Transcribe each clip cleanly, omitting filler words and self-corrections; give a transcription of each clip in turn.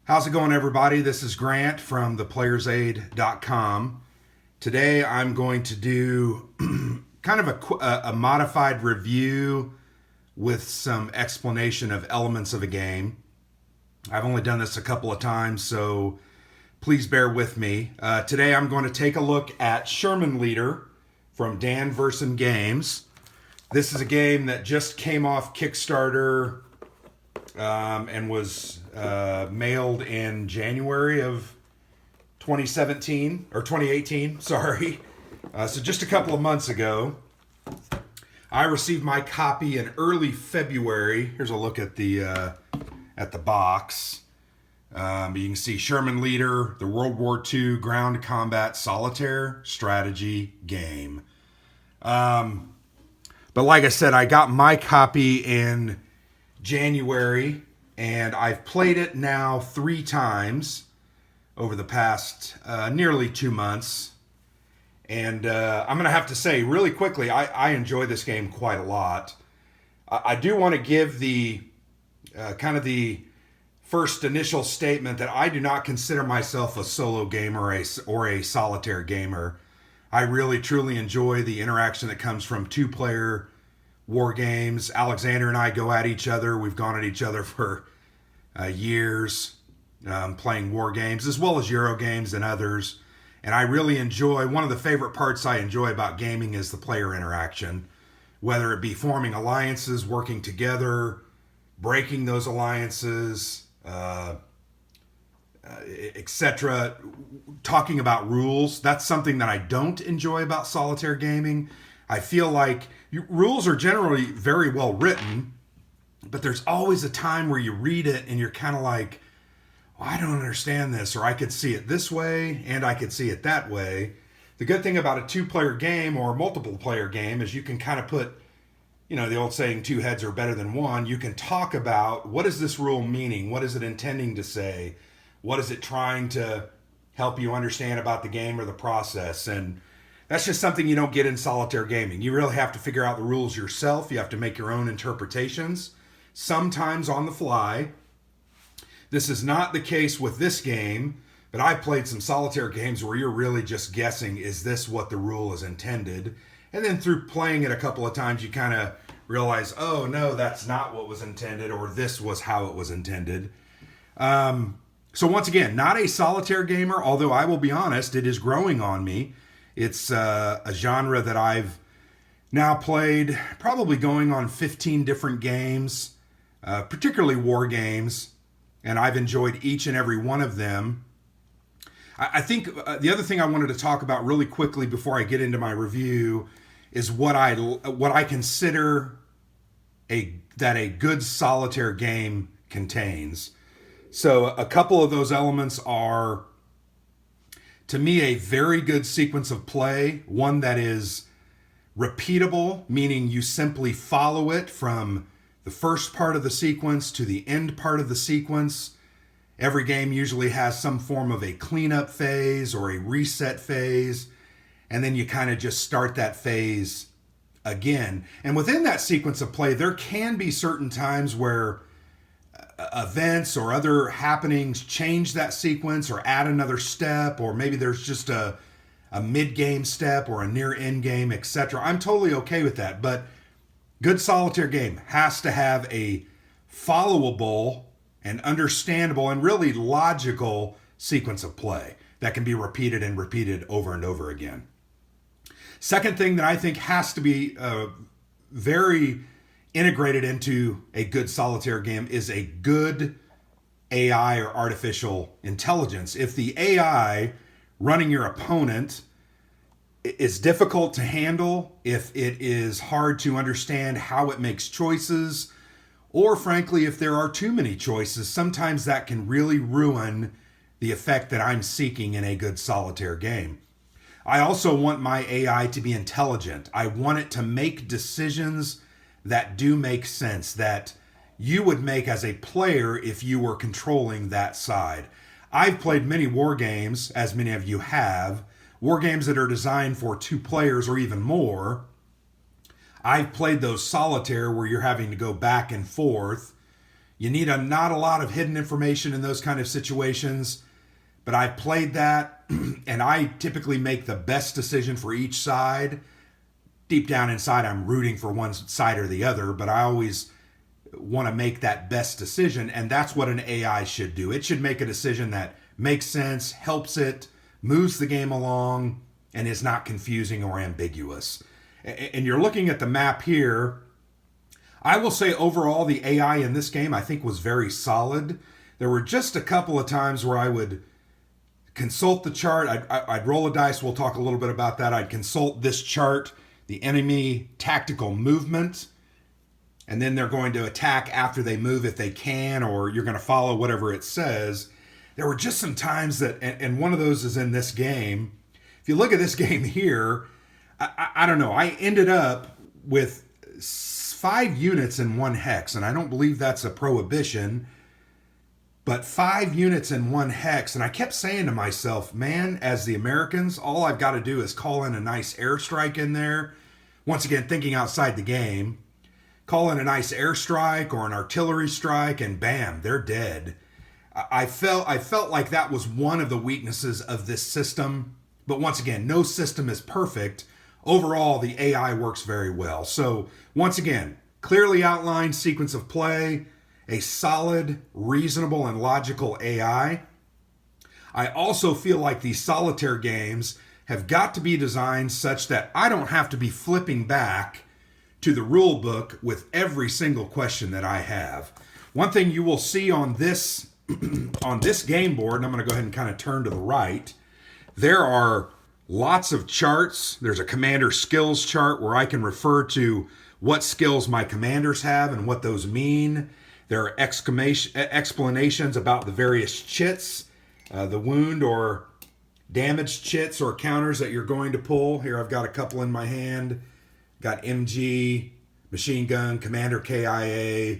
How's it going, everybody? This is Grant from theplayersaid.com. Today I'm going to do kind of a modified review with some explanation of elements of a game. I've only done this a couple of times, so please bear with me. Today I'm going to take a look at Sherman Leader from Dan Verson Games. This is a game that just came off Kickstarter and was mailed in January of 2017 or 2018. Sorry, so just a couple of months ago. I received my copy in early February. Here's a look at the box. You can see Sherman Leader, the World War II ground combat solitaire strategy game. But like I said, I got my copy in January, and I've played it now 3 times over the past nearly 2 months. And I'm going to have to say really quickly, I enjoy this game quite a lot. I do want to give the kind of the first initial statement that I do not consider myself a solo gamer or a solitaire gamer. I really truly enjoy the interaction that comes from 2-player war games. Alexander and I go at each other. We've gone at each other for years playing war games as well as Euro games and others. And I really enjoy, one of the favorite parts I enjoy about gaming is the player interaction, whether it be forming alliances, working together, breaking those alliances, etc. Talking about rules. That's something that I don't enjoy about solitaire gaming. I feel like rules are generally very well written, but there's always a time where you read it and you're kind of like, well, I don't understand this, or I could see it this way and I could see it that way. The good thing about a 2-player game or a multiple player game is you can kind of put, the old saying, 2 heads are better than one. You can talk about, what is this rule meaning? What is it intending to say? What is it trying to help you understand about the game or the process? And that's just something you don't get in solitaire gaming. You really have to figure out the rules yourself. You have to make your own interpretations, sometimes on the fly. This is not the case with this game, but I've played some solitaire games where you're really just guessing, is this what the rule is intended? And then through playing it a couple of times, you kind of realize, oh, no, that's not what was intended, or this was how it was intended. So once again, not a solitaire gamer, although I will be honest, it is growing on me. It's a genre that I've now played, probably going on 15 different games, particularly war games, and I've enjoyed each and every one of them. I think the other thing I wanted to talk about really quickly before I get into my review is what I consider that a good solitaire game contains. So a couple of those elements are, to me, a very good sequence of play, one that is repeatable, meaning you simply follow it from the first part of the sequence to the end part of the sequence. Every game usually has some form of a cleanup phase or a reset phase, and then you kind of just start that phase again. And within that sequence of play, there can be certain times where events or other happenings change that sequence or add another step, or maybe there's just a mid-game step or a near-end game, etc. I'm totally okay with that, but good solitaire game has to have a followable and understandable and really logical sequence of play that can be repeated and repeated over and over again. Second thing that I think has to be very integrated into a good solitaire game is a good AI or artificial intelligence. If the AI running your opponent is difficult to handle, if it is hard to understand how it makes choices, or frankly, if there are too many choices, sometimes that can really ruin the effect that I'm seeking in a good solitaire game. I also want my AI to be intelligent. I want it to make decisions that do make sense, that you would make as a player if you were controlling that side. I've played many war games, as many of you have, war games that are designed for 2 players or even more. I've played those solitaire where you're having to go back and forth. You need not a lot of hidden information in those kind of situations. But I've played that, and I typically make the best decision for each side. Deep down inside, I'm rooting for one side or the other, but I always want to make that best decision, and that's what an AI should do. It should make a decision that makes sense, helps it, moves the game along, and is not confusing or ambiguous. And you're looking at the map here. I will say overall, the AI in this game I think was very solid. There were just a couple of times where I would consult the chart. I'd roll a dice. We'll talk a little bit about that. I'd consult this chart, the enemy tactical movement, and then they're going to attack after they move if they can, or you're going to follow whatever it says. There were just some times that, and one of those is in this game. If you look at this game here, I don't know. I ended up with 5 units in 1 hex, and I don't believe that's a prohibition. But 5 units in 1 hex, and I kept saying to myself, man, as the Americans, all I've got to do is call in a nice airstrike in there. Once again, thinking outside the game. Call in a nice airstrike or an artillery strike, and bam, they're dead. I felt like that was one of the weaknesses of this system. But once again, no system is perfect. Overall, the AI works very well. So once again, clearly outlined sequence of play, a solid, reasonable, and logical AI. I also feel like these solitaire games have got to be designed such that I don't have to be flipping back to the rule book with every single question that I have. One thing you will see on this on this game board, and I'm going to go ahead and kind of turn to the right, there are lots of charts. There's a commander skills chart where I can refer to what skills my commanders have and what those mean. There are explanations about the various chits, the wound or damaged chits or counters that you're going to pull. Here I've got a couple in my hand. Got MG, machine gun, commander KIA,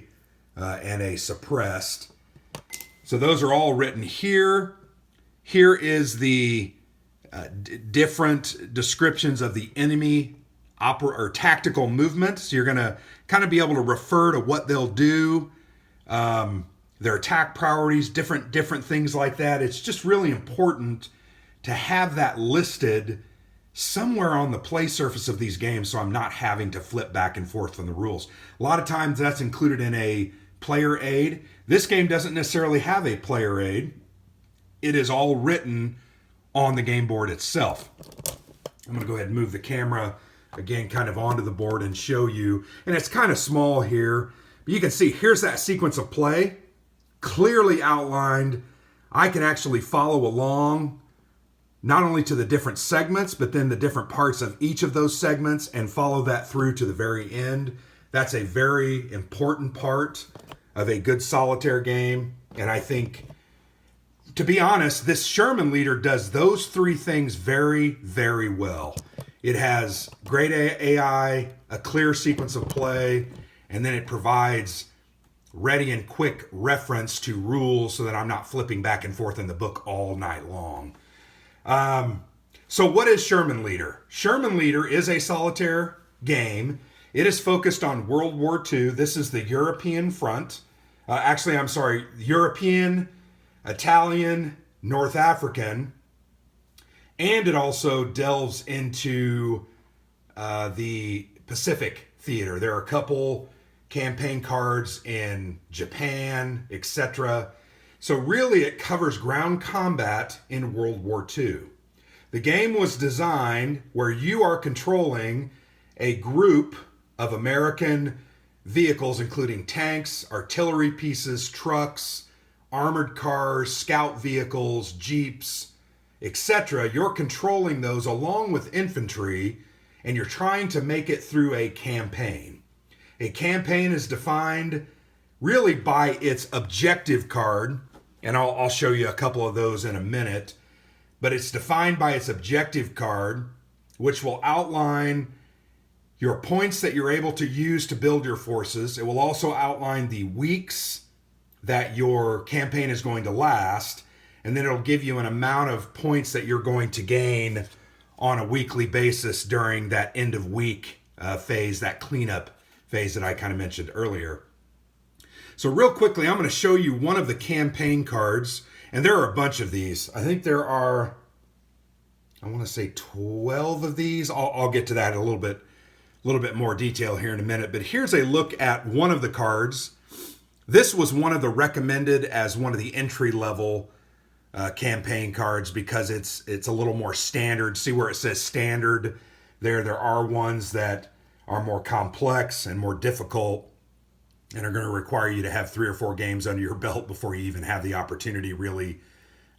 and a suppressed. So those are all written here. Here is the different descriptions of the enemy or tactical movement. So you're going to kind of be able to refer to what they'll do. Their attack priorities, different things like that. It's just really important to have that listed somewhere on the play surface of these games so I'm not having to flip back and forth from the rules. A lot of times that's included in a player aid. This game doesn't necessarily have a player aid. It is all written on the game board itself. I'm going to go ahead and move the camera again kind of onto the board and show you. And it's kind of small here. But you can see here's that sequence of play, clearly outlined. I can actually follow along not only to the different segments, but then the different parts of each of those segments and follow that through to the very end. That's a very important part of a good solitaire game. And I think, to be honest, this Sherman leader does those 3 things very, very well. It has great AI, a clear sequence of play, and then it provides ready and quick reference to rules so that I'm not flipping back and forth in the book all night long. So what is Sherman Leader? Sherman Leader is a solitaire game. It is focused on World War II. This is the European front. European, Italian, North African. And it also delves into the Pacific theater. There are a couple campaign cards in Japan, etc. So really it covers ground combat in World War II. The game was designed where you are controlling a group of American vehicles, including tanks, artillery pieces, trucks, armored cars, scout vehicles, jeeps, etc. You're controlling those along with infantry, and you're trying to make it through a campaign. A campaign is defined really by its objective card, and I'll show you a couple of those in a minute, but it's defined by its objective card, which will outline your points that you're able to use to build your forces. It will also outline the weeks that your campaign is going to last, and then it'll give you an amount of points that you're going to gain on a weekly basis during that end of week phase, that cleanup phase that I kind of mentioned earlier. So real quickly, I'm going to show you one of the campaign cards, and there are a bunch of these. I think there are, I want to say 12 of these. I'll get to that in a little bit more detail here in a minute. But here's a look at one of the cards. This was one of the recommended as one of the entry level campaign cards because it's a little more standard. See where it says standard there? There are ones that are more complex and more difficult and are going to require you to have 3 or 4 games under your belt before you even have the opportunity really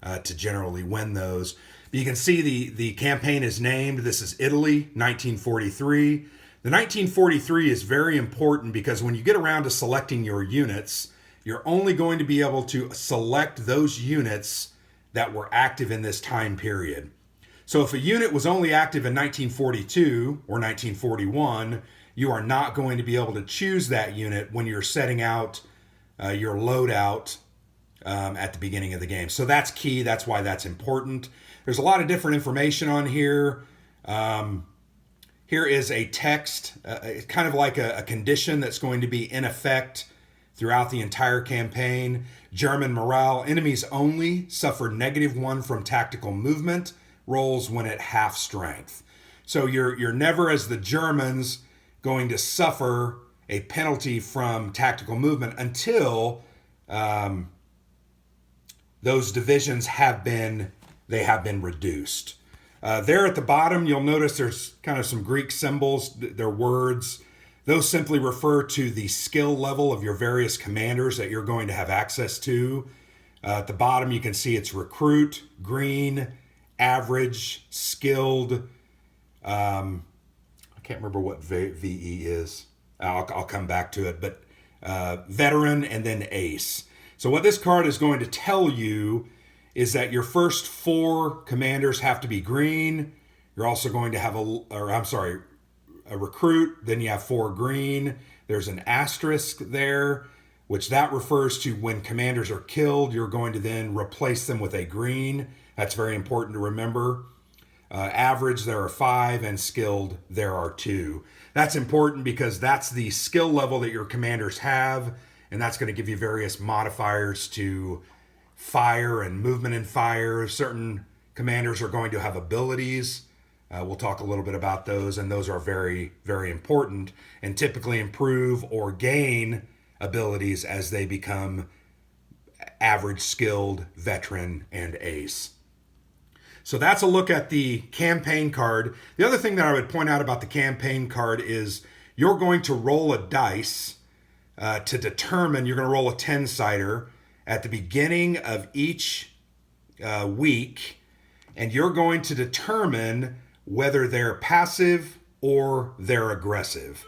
to generally win those. But you can see the campaign is named. This is Italy, 1943. The 1943 is very important because when you get around to selecting your units, you're only going to be able to select those units that were active in this time period. So if a unit was only active in 1942 or 1941, you are not going to be able to choose that unit when you're setting out your loadout at the beginning of the game. So that's key. That's why that's important. There's a lot of different information on here. Here is a text, kind of like a condition that's going to be in effect throughout the entire campaign. German morale, enemies only suffer -1 from tactical movement rolls when at half strength. So you're never, as the Germans, going to suffer a penalty from tactical movement until those divisions have been reduced. There at the bottom, you'll notice there's kind of some Greek symbols. They're words. Those simply refer to the skill level of your various commanders that you're going to have access to. At the bottom, you can see it's recruit, green, average, skilled. I can't remember what VE is. I'll come back to it, but veteran and then ace. So what this card is going to tell you is that your first 4 commanders have to be green. You're also going to have a recruit, then you have 4 green. There's an asterisk there, which that refers to when commanders are killed, you're going to then replace them with a green. That's very important to remember. Average, there are 5, and skilled, there are 2. That's important because that's the skill level that your commanders have, and that's going to give you various modifiers to fire and movement in fire. Certain commanders are going to have abilities. We'll talk a little bit about those, and those are very, very important and typically improve or gain abilities as they become average, skilled, veteran, and ace. So that's a look at the campaign card. The other thing that I would point out about the campaign card is you're going to roll a dice to determine, you're going to roll a 10-sider at the beginning of each week, and you're going to determine whether they're passive or they're aggressive.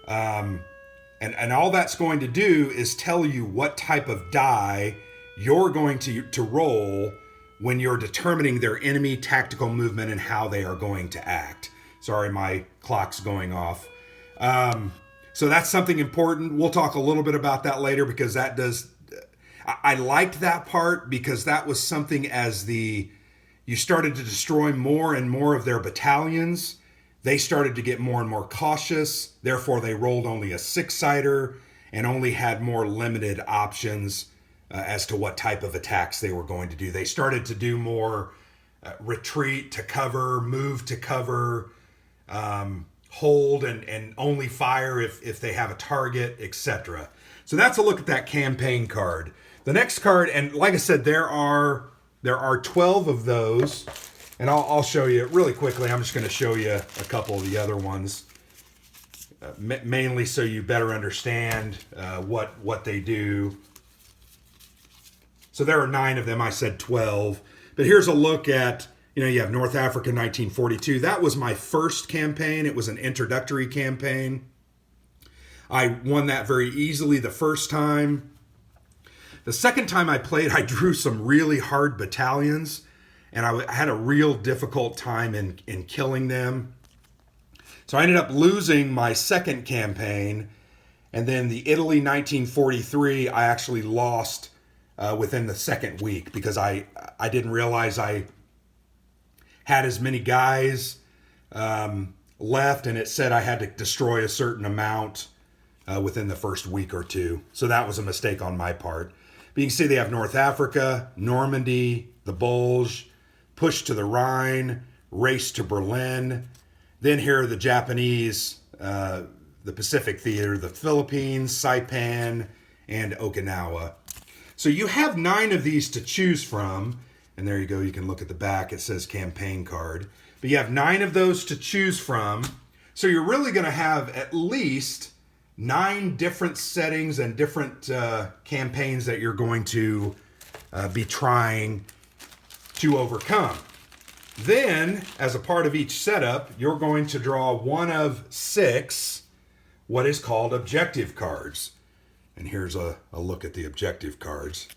And all that's going to do is tell you what type of die you're going to roll when you're determining their enemy tactical movement and how they are going to act. Sorry, my clock's going off. So that's something important. We'll talk a little bit about that later because that does... I liked that part because that was something as you started to destroy more and more of their battalions, they started to get more and more cautious. Therefore, they rolled only a 6-sider and only had more limited options as to what type of attacks they were going to do. They started to do more retreat to cover, move to cover, hold and only fire if they have a target, etc. So that's a look at that campaign card. The next card, and like I said, there are 12 of those, and I'll show you really quickly. I'm just going to show you a couple of the other ones, mainly so you better understand what they do. So there are 9 of them. I said 12, but here's a look at, you have North Africa 1942. That was my first campaign. It was an introductory campaign. I won that very easily the first time. The second time I played, I drew some really hard battalions, and I had a real difficult time in killing them. So I ended up losing my second campaign, and then the Italy 1943, I actually lost within the second week because I didn't realize I had as many guys left, and it said I had to destroy a certain amount within the first week or two. So that was a mistake on my part. But you can see they have North Africa, Normandy, the Bulge, push to the Rhine, race to Berlin. Then here are the Japanese, the Pacific Theater, the Philippines, Saipan, and Okinawa. So you have 9 of these to choose from. And there you go. You can look at the back. It says campaign card. But you have 9 of those to choose from. So you're really going to have at least 9 different settings and different campaigns that you're going to be trying to overcome. Then, as a part of each setup, you're going to draw one of 6 what is called objective cards. And here's a look at the objective cards.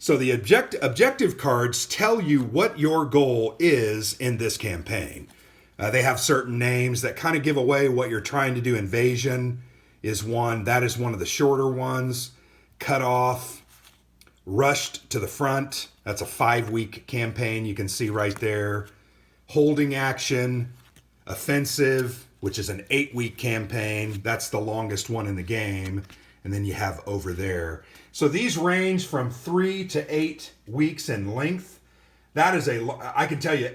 So the objective cards tell you what your goal is in this campaign. They have certain names that kind of give away what you're trying to do. Invasion is one. That is one of the shorter ones. Cut off. Rushed to the front. That's a 5-week campaign. You can see right there. Holding action. Offensive, which is an 8-week campaign. That's the longest one in the game. And then you have over there. So these range from 3 to 8 weeks in length. That is I can tell you,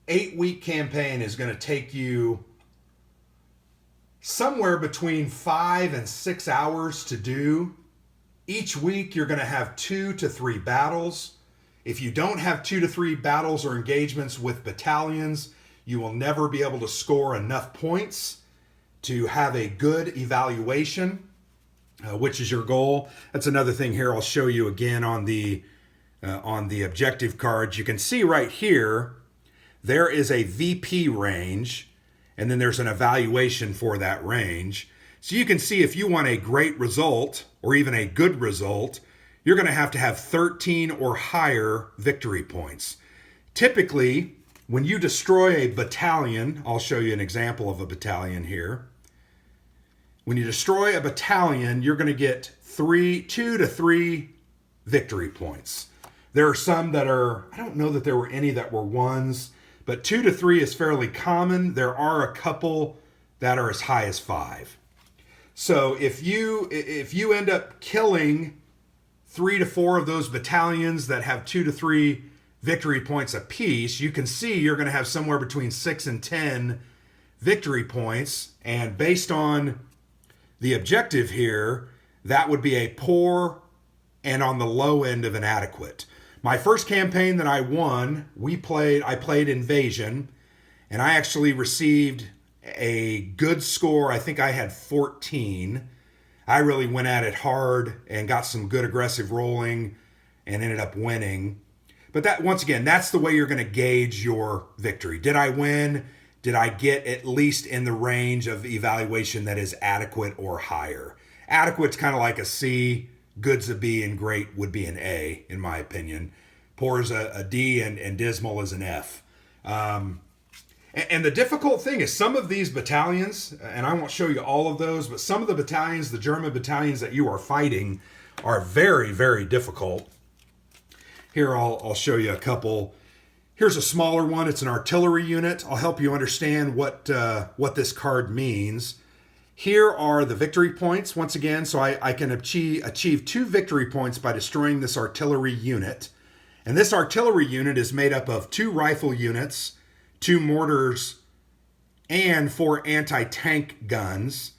8-week campaign is going to take you somewhere between 5 and 6 hours to do. Each week you're going to have 2 to 3 battles. If you don't have 2 to 3 battles or engagements with battalions, you will never be able to score enough points to have a good evaluation, which is your goal. That's another thing here I'll show you again on the objective cards. You can see right here, there is a VP range, and then there's an evaluation for that range. So you can see if you want a great result or even a good result, you're going to have 13 or higher victory points. Typically, when you destroy a battalion, I'll show you an example of a battalion here. When you destroy a battalion, you're going to get 2 to 3 victory points. There are some that are, I don't know that there were any that were 1s, but 2 to 3 is fairly common. There are a couple that are as high as 5. So if you end up killing 3 to 4 of those battalions that have 2 to 3 victory points apiece, you can see you're going to have somewhere between 6 and 10 victory points. And based on the objective here, that would be a poor and on the low end of an adequate. My first campaign that I won, I played Invasion, and I actually received a good score. I think I had 14. I really went at it hard and got some good aggressive rolling and ended up winning. But that, once again, that's the way you're going to gauge your victory. Did I win? Did I get at least in the range of evaluation that is adequate or higher? Adequate's kind of like a C, good's a B, and great would be an A, in my opinion. Poor is a D, and dismal is an F. And the difficult thing is some of these battalions, and I won't show you all of those, but some of the battalions, the German battalions that you are fighting, are very, very difficult. Here, I'll show you a couple. Here's a smaller one. It's an artillery unit. I'll help you understand what this card means. Here are the victory points, once again, so I can achieve 2 victory points by destroying this artillery unit. And this artillery unit is made up of 2 rifle units, 2 mortars, and 4 anti-tank guns.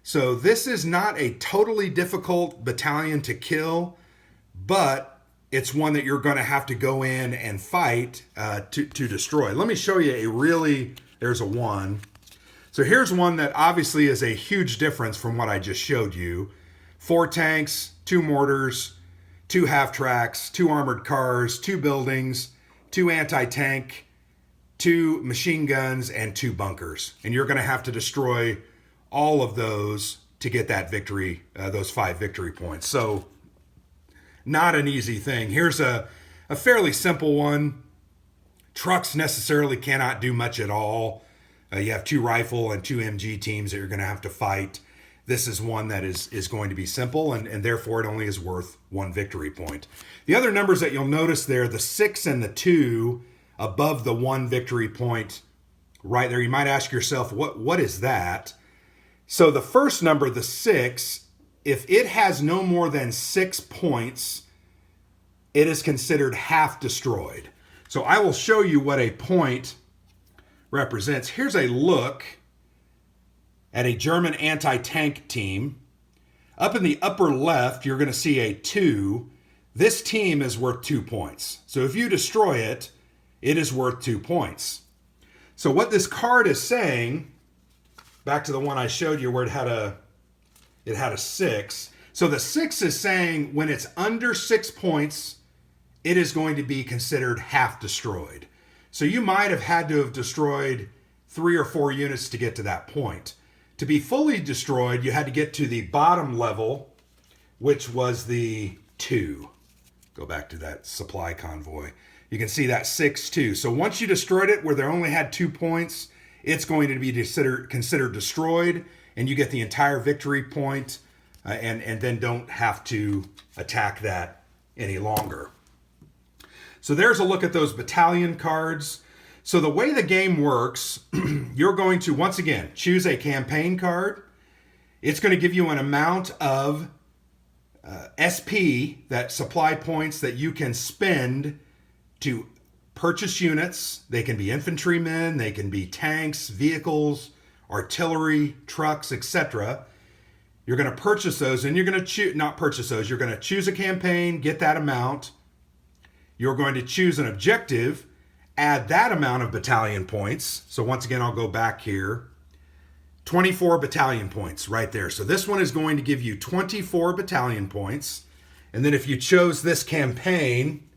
So this is not a totally difficult battalion to kill, but it's one that you're going to have to go in and fight to destroy. Let me show you there's a 1. So here's one that obviously is a huge difference from what I just showed you. 4 tanks, 2 mortars, 2 half-tracks, 2 armored cars, 2 buildings, 2 anti-tank, 2 machine guns, and 2 bunkers. And you're going to have to destroy all of those to get that victory, those 5 victory points. So not an easy thing. Here's a fairly simple one. Trucks necessarily cannot do much at all. You have 2 rifle and 2 MG teams that you're going to have to fight. This is one that is going to be simple, and therefore it only is worth 1 victory point. The other numbers that you'll notice there, the 6 and the 2 above the 1 victory point right there, you might ask yourself, what is that? So the first number, the 6, if it has no more than 6 points, it is considered half destroyed. So I will show you what a point represents. Here's a look at a German anti-tank team. Up in the upper left, you're going to see a 2. This team is worth 2 points. So if you destroy it, it is worth 2 points. So what this card is saying, back to the one I showed you where it had a 6. So the 6 is saying when it's under 6 points, it is going to be considered half destroyed. So you might have had to have destroyed 3 or 4 units to get to that point. To be fully destroyed, you had to get to the bottom level, which was the 2. Go back to that supply convoy. You can see that 6-2. So once you destroyed it where they only had 2 points, it's going to be considered destroyed, and you get the entire victory point, and then don't have to attack that any longer. So there's a look at those battalion cards. So the way the game works, you're going to, once again, choose a campaign card. It's going to give you an amount of SP, that supply points that you can spend to purchase units. They can be infantrymen, they can be tanks, vehicles, artillery, trucks, etc. You're going to purchase those, and you're going to not purchase those. You're going to choose a campaign, get that amount. You're going to choose an objective, add that amount of battalion points. So once again, I'll go back here. 24 battalion points right there. So this one is going to give you 24 battalion points. And then if you chose this campaign,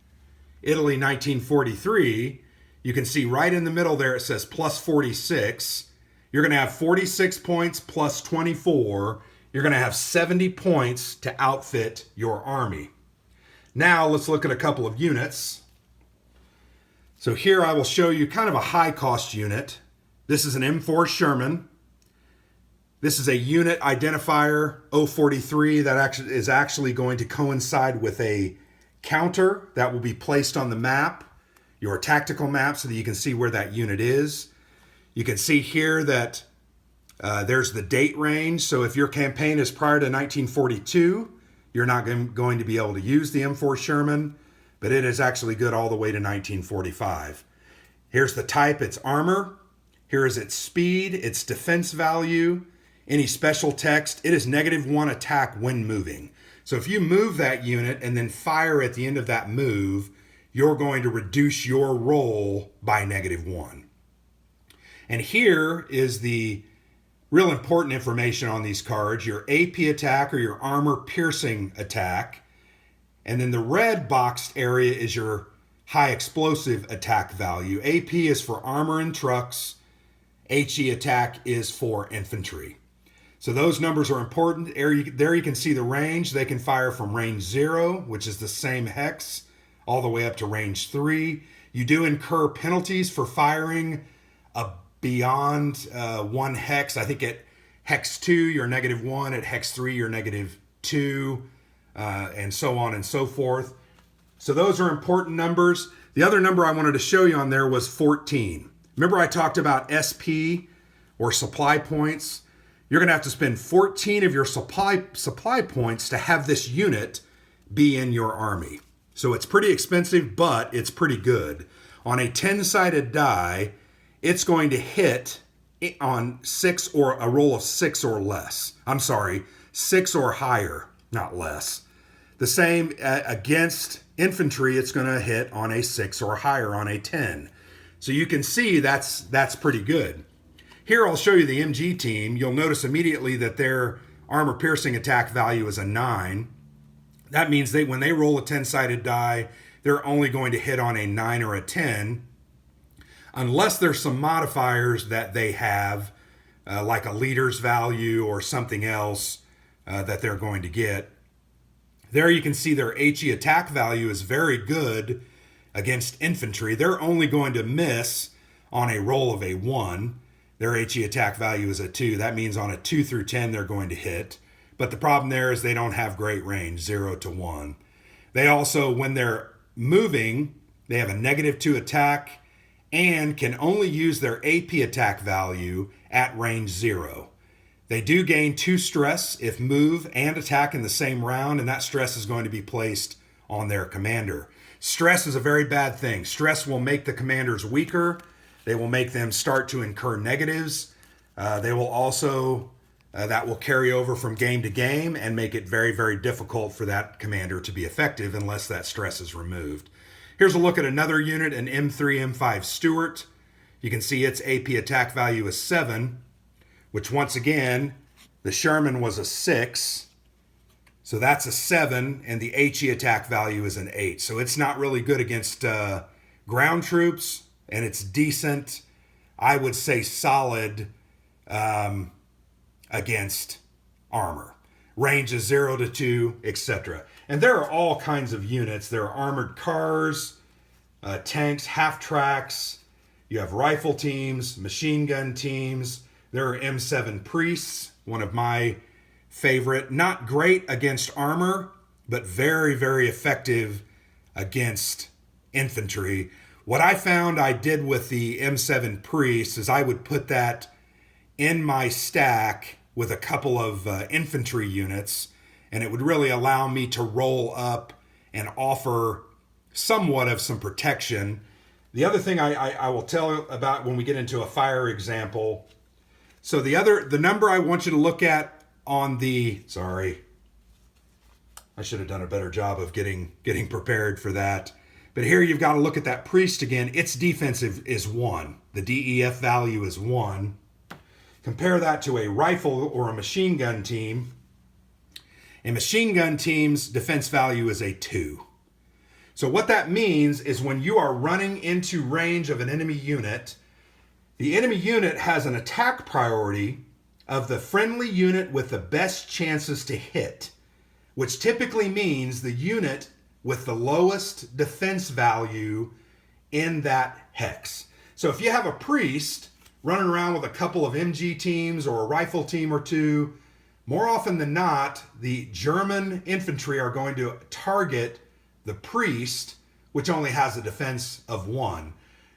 Italy 1943, you can see right in the middle there it says plus 46. You're going to have 46 points plus 24. You're going to have 70 points to outfit your army. Now let's look at a couple of units. So here I will show you kind of a high cost unit. This is an M4 Sherman. This is a unit identifier 043 that is actually going to coincide with a counter that will be placed on the map, your tactical map, so that you can see where that unit is. You can see here that there's the date range. So if your campaign is prior to 1942, you're not going to be able to use the M4 Sherman, but it is actually good all the way to 1945. Here's the type, it's armor. Here is its speed, its defense value, any special text. It is -1 attack when moving. So if you move that unit and then fire at the end of that move, you're going to reduce your roll by -1. And here is the real important information on these cards, your AP attack or your armor piercing attack. And then the red boxed area is your high explosive attack value. AP is for armor and trucks. HE attack is for infantry. So those numbers are important. There you can see the range. They can fire from range 0, which is the same hex, all the way up to range 3. You do incur penalties for firing beyond 1 hex. I think at hex 2, you're -1. At hex 3, you're -2, and so on and so forth. So those are important numbers. The other number I wanted to show you on there was 14. Remember I talked about SP, or supply points? You're going to have to spend 14 of your supply points to have this unit be in your army. So it's pretty expensive, but it's pretty good. On a 10-sided die, it's going to hit on 6 or a roll of 6 or less. I'm sorry, 6 or higher, not less. The same against infantry, it's going to hit on a 6 or higher on a 10. So you can see that's pretty good. Here I'll show you the MG team. You'll notice immediately that their armor piercing attack value is a 9. That means when they roll a 10-sided die, they're only going to hit on a 9 or a 10, unless there's some modifiers that they have, like a leader's value or something else that they're going to get. There you can see their HE attack value is very good against infantry. They're only going to miss on a roll of a 1. Their HE attack value is a 2. That means on a 2 through 10, they're going to hit. But the problem there is they don't have great range, 0 to 1. They also, when they're moving, they have a -2 attack and can only use their AP attack value at range 0. They do gain 2 stress if move and attack in the same round, and that stress is going to be placed on their commander. Stress is a very bad thing. Stress will make the commanders weaker. They will make them start to incur negatives. They will also, that will carry over from game to game and make it very, very difficult for that commander to be effective unless that stress is removed. Here's a look at another unit, an M3, M5 Stuart. You can see its AP attack value is 7, which once again, the Sherman was a 6. So that's a 7, and the HE attack value is an 8. So it's not really good against ground troops, and it's decent, I would say solid, against armor. Range is 0 to 2, etc. And there are all kinds of units. There are armored cars, tanks, half-tracks. You have rifle teams, machine gun teams. There are M7 priests, one of my favorite. Not great against armor, but very, very effective against infantry. What I found I did with the M7 priests is I would put that in my stack with a couple of infantry units, and it would really allow me to roll up and offer somewhat of some protection. The other thing I will tell about when we get into a fire example. So the number I want you to look at on the, sorry, I should have done a better job of getting prepared for that. But here you've got to look at that priest again. Its defensive is 1. The DEF value is 1. Compare that to a rifle or a machine gun team. A machine gun team's defense value is a 2. So what that means is when you are running into range of an enemy unit, the enemy unit has an attack priority of the friendly unit with the best chances to hit, which typically means the unit with the lowest defense value in that hex. So if you have a priest running around with a couple of MG teams or a rifle team or 2, more often than not, the German infantry are going to target the priest, which only has a defense of 1.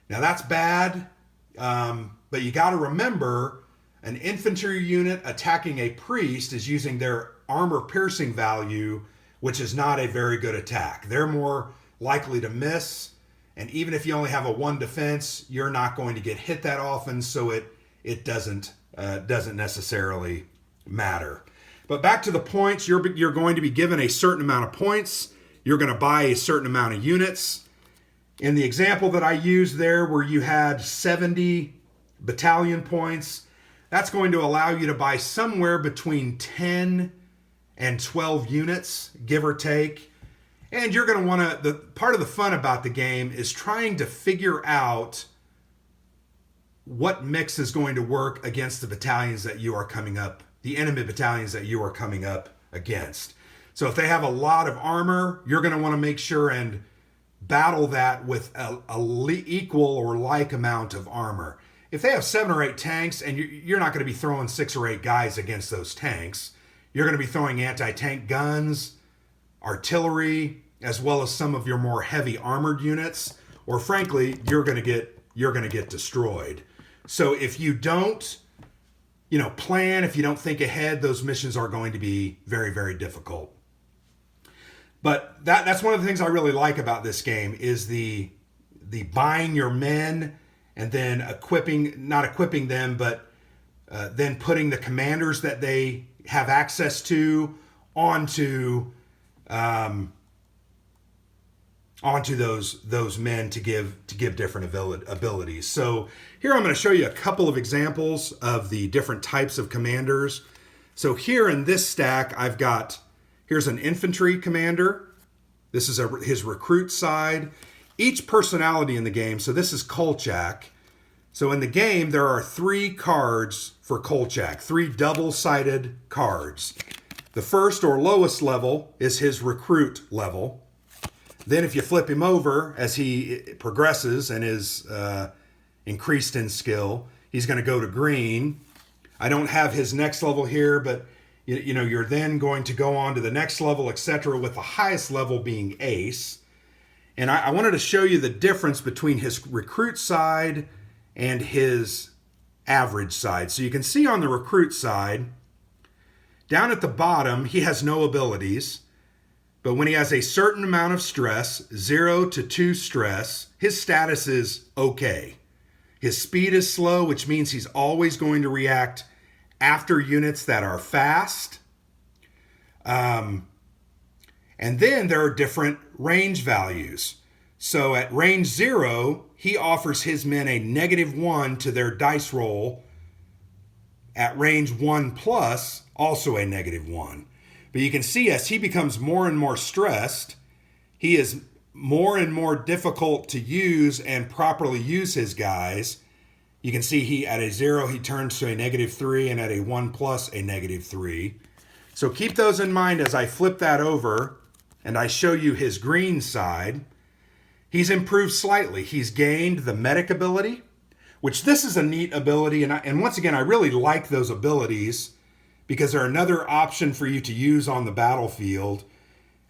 Now that's bad, but you got to remember an infantry unit attacking a priest is using their armor piercing value, which is not a very good attack. They're more likely to miss, and even if you only have a 1 defense, you're not going to get hit that often, so it doesn't necessarily matter. But back to the points, you're going to be given a certain amount of points. You're going to buy a certain amount of units. In the example that I used there, where you had 70 battalion points, that's going to allow you to buy somewhere between 10 and 12 units, give or take. And you're going to want to, part of the fun about the game is trying to figure out what mix is going to work against the battalions that you are coming up, the enemy battalions that you are coming up against. So if they have a lot of armor, you're going to want to make sure and battle that with a equal or like amount of armor. If they have 7 or 8 tanks, and you're not going to be throwing 6 or 8 guys against those tanks, you're going to be throwing anti-tank guns, artillery, as well as some of your more heavy armored units, or frankly, you're going to get destroyed. So if you don't, plan, if you don't think ahead, those missions are going to be very, very difficult. But that's one of the things I really like about this game is the buying your men and then not equipping them, but then putting the commanders that they have access to onto those men to give different abilities. So here I'm going to show you a couple of examples of the different types of commanders. So here in this stack, here's an infantry commander. This is his recruit side. Each personality in the game, so this is Kolchak. So in the game, there are 3 cards for Kolchak, 3 double-sided cards. The first or lowest level is his recruit level. Then if you flip him over as he progresses and is increased in skill, he's going to go to green. I don't have his next level here, but you're then going to go on to the next level, etc., with the highest level being ace. And I wanted to show you the difference between his recruit side and his average side. So you can see on the recruit side, down at the bottom, he has no abilities. But when he has a certain amount of stress, 0 to 2 stress, his status is okay. His speed is slow, which means he's always going to react after units that are fast. And then there are different range values. So at range 0, he offers his men a -1 to their dice roll. At range 1 plus, also a -1. But you can see as he becomes more and more stressed, he is more and more difficult to use and properly use his guys. You can see he at a 0, he turns to a -3, and at a 1 plus, a -3. So keep those in mind as I flip that over and I show you his green side. He's improved slightly. He's gained the medic ability, which this is a neat ability. And once again, I really like those abilities because they're another option for you to use on the battlefield.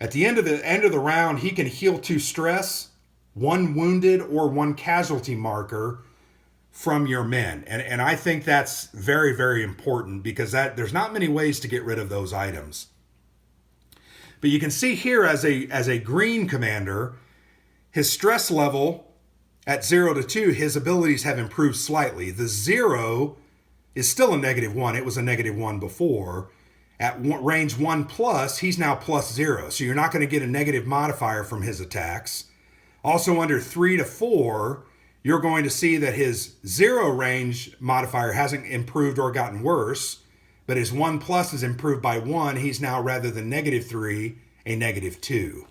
At the end of the round, he can heal 2 stress, 1 wounded, or 1 casualty marker from your men. And I think that's very, very important because there's not many ways to get rid of those items. But you can see here as a green commander, his stress level at 0 to 2, his abilities have improved slightly. The 0 is still a -1. It was a -1 before. At range 1 plus, he's now +0. So you're not going to get a negative modifier from his attacks. Also under 3 to 4, you're going to see that his 0 range modifier hasn't improved or gotten worse, but his 1 plus is improved by 1. He's now, rather than -3, a -2.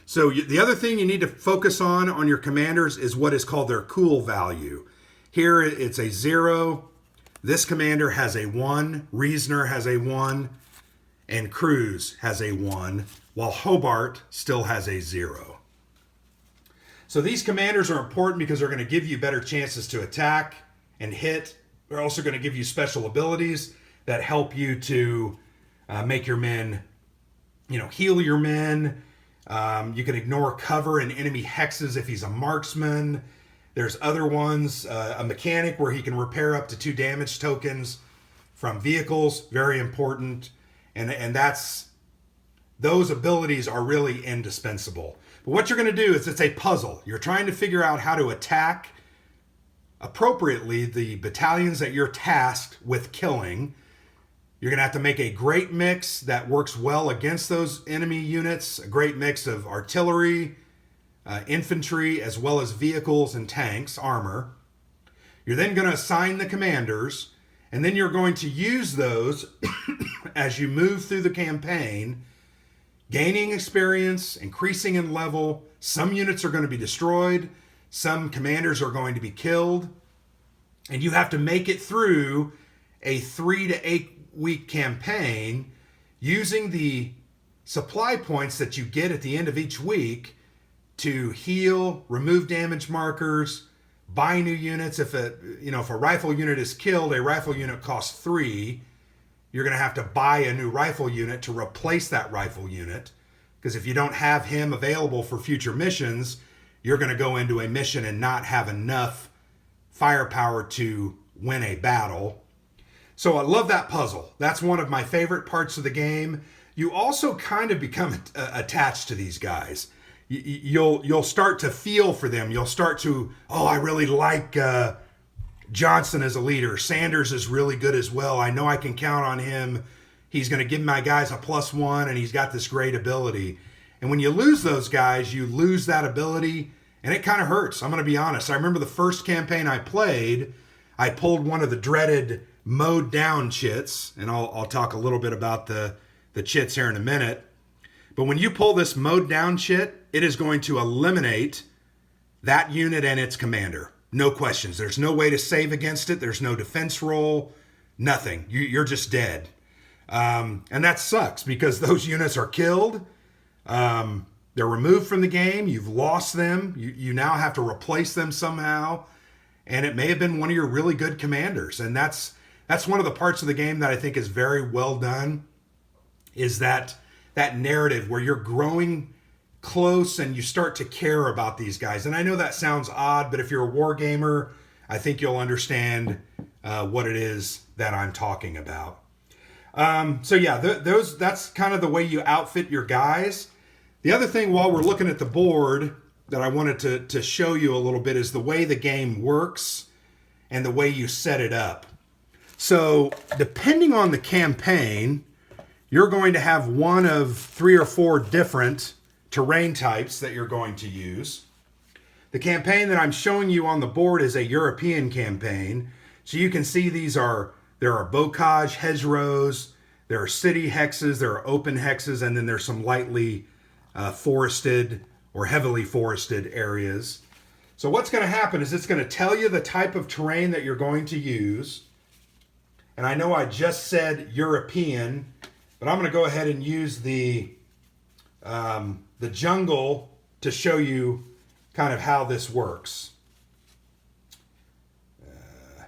So the other thing you need to focus on your commanders is what is called their cool value. Here it's a 0. This commander has a 1, Reasoner has a 1, and Cruz has a 1, while Hobart still has a 0. So these commanders are important because they're going to give you better chances to attack and hit. They're also going to give you special abilities that help you to make your men, heal your men. You can ignore cover and enemy hexes if he's a marksman. There's other ones, a mechanic where he can repair up to 2 damage tokens from vehicles, very important. And those abilities are really indispensable. But what you're going to do is it's a puzzle. You're trying to figure out how to attack appropriately the battalions that you're tasked with killing. You're going to have to make a great mix that works well against those enemy units, a great mix of artillery, infantry, as well as vehicles and tanks, armor. You're then going to assign the commanders, and then you're going to use those as you move through the campaign, gaining experience, increasing in level. Some units are going to be destroyed. Some commanders are going to be killed. And you have to make it through a 3 to 8 week campaign using the supply points that you get at the end of each week to heal, remove damage markers, buy new units. If a rifle unit is killed, a rifle unit costs 3. You're going to have to buy a new rifle unit to replace that rifle unit, because if you don't have him available for future missions, you're going to go into a mission and not have enough firepower to win a battle. So I love that puzzle. That's one of my favorite parts of the game. You also kind of become attached to these guys. You'll start to feel for them. You'll start to, I really like Johnson as a leader. Sanders is really good as well. I know I can count on him. He's going to give my guys a +1, and he's got this great ability. And when you lose those guys, you lose that ability, and it kind of hurts. I'm going to be honest. I remember the first campaign I played, I pulled one of the dreaded mowed down chits, and I'll talk a little bit about the chits here in a minute. But when you pull this mowed down chit, it is going to eliminate that unit and its commander. No questions. There's no way to save against it. There's no defense roll. Nothing. You're just dead. And that sucks because those units are killed. They're removed from the game. You've lost them. You now have to replace them somehow. And it may have been one of your really good commanders. And that's one of the parts of the game that I think is very well done, is that narrative where you're growing close and you start to care about these guys. And I know that sounds odd, but if you're a war gamer, I think you'll understand what it is that I'm talking about. So yeah, that's kind of the way you outfit your guys. The other thing while we're looking at the board that I wanted to show you a little bit is the way the game works and the way you set it up. So depending on the campaign, you're going to have one of 3 or 4 different terrain types that you're going to use. The campaign that I'm showing you on the board is a European campaign. So you can see there are bocage hedgerows, there are city hexes, there are open hexes, and then there's some lightly forested or heavily forested areas. So what's going to happen is it's going to tell you the type of terrain that you're going to use. And I know I just said European, but I'm going to go ahead and use the jungle to show you kind of how this works. I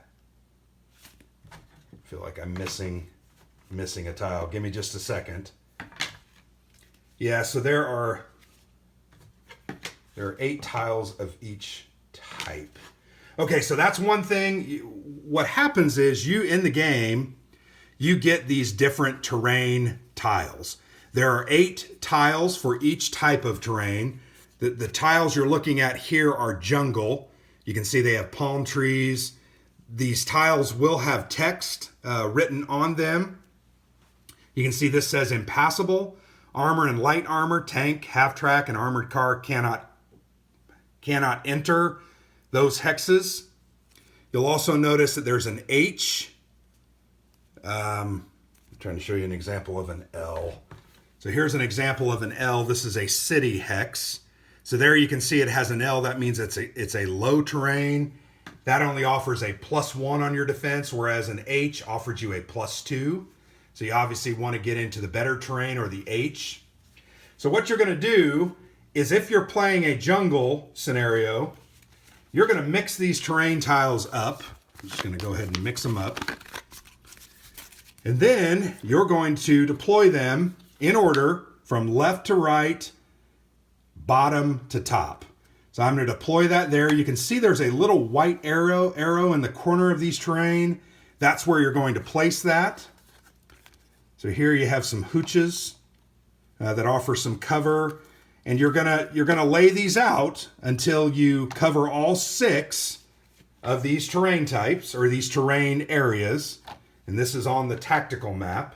feel like I'm missing a tile. Give me just a second. Yeah, so there are 8 tiles of each type. Okay, so that's one thing. What happens is in the game, you get these different terrain tiles. There are 8 tiles for each type of terrain. The tiles you're looking at here are jungle. You can see they have palm trees. These tiles will have text written on them. You can see this says impassable. Armor and light armor, tank, half-track, and armored car cannot enter those hexes. You'll also notice that there's an H. I'm trying to show you an example of an L. So here's an example of an L. This is a city hex. So there you can see it has an L. That means it's a low terrain. That only offers a +1 on your defense, whereas an H offers you a +2. So you obviously want to get into the better terrain or the H. So what you're going to do is if you're playing a jungle scenario, you're going to mix these terrain tiles up. I'm just going to go ahead and mix them up. And then you're going to deploy them in order from left to right, bottom to top. So I'm going to deploy that there. You can see there's a little white arrow in the corner of these terrain. That's where you're going to place that. So here you have some hooches that offer some cover, and you're gonna lay these out until you cover all 6 of these terrain types or these terrain areas. And this is on the tactical map.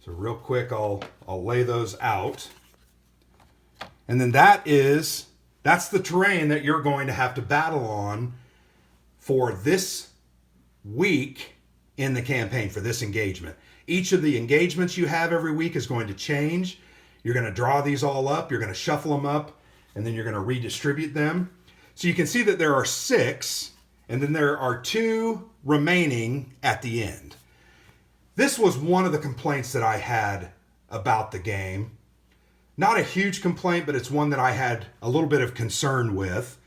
So real quick, I'll lay those out. And then that's the terrain that you're going to have to battle on for this week in the campaign, for this engagement. Each of the engagements you have every week is going to change. You're going to draw these all up, you're going to shuffle them up, and then you're going to redistribute them. So you can see that there are 6, and then there are 2 remaining at the end. This was one of the complaints that I had about the game. Not a huge complaint, but it's one that I had a little bit of concern with.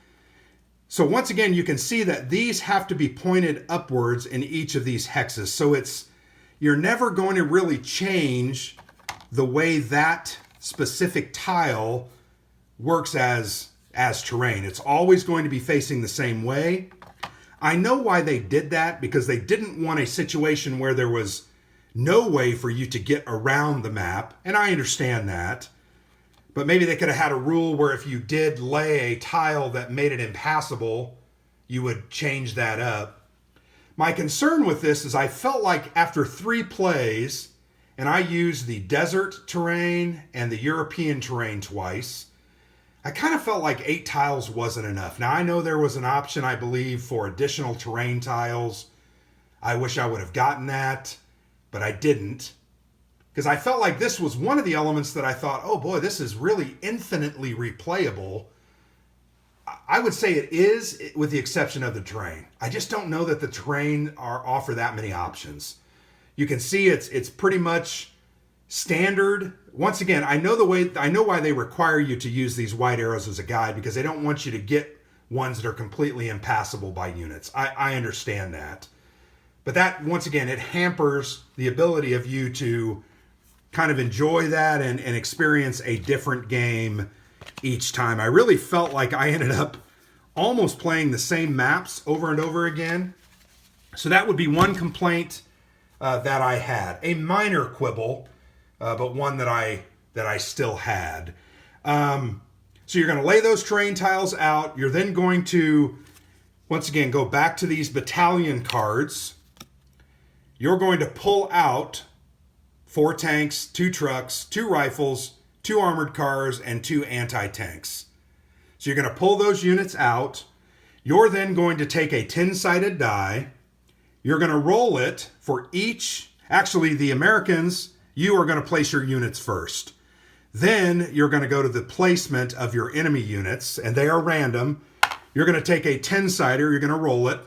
So once again, you can see that these have to be pointed upwards in each of these hexes. So you're never going to really change the way that specific tile works as terrain. It's always going to be facing the same way. I know why they did that, because they didn't want a situation where there was no way for you to get around the map, and I understand that. But maybe they could have had a rule where if you did lay a tile that made it impassable, you would change that up. My concern with this is I felt like after 3 plays, and I used the desert terrain and the European terrain twice, I kind of felt like 8 tiles wasn't enough. Now I know there was an option, I believe, for additional terrain tiles. I wish I would have gotten that, but I didn't. Because I felt like this was one of the elements that I thought, oh boy, this is really infinitely replayable. I would say it is, with the exception of the terrain. I just don't know that the terrain offer that many options. You can see it's pretty much standard. Once again, I know why they require you to use these white arrows as a guide, because they don't want you to get ones that are completely impassable by units. I understand that. But that, once again, it hampers the ability of you to kind of enjoy that and experience a different game each time. I really felt like I ended up almost playing the same maps over and over again. So that would be one complaint that I had. A minor quibble, but one that I still had. So you're going to lay those terrain tiles out. You're then going to, once again, go back to these battalion cards. You're going to pull out 4 tanks, 2 trucks, 2 rifles, 2 armored cars, and 2 anti-tanks. So you're going to pull those units out. You're then going to take a 10-sided die. You're going to roll it for each. Actually, the Americans, you are going to place your units first. Then you're going to go to the placement of your enemy units, and they are random. You're going to take a 10-sider. You're going to roll it.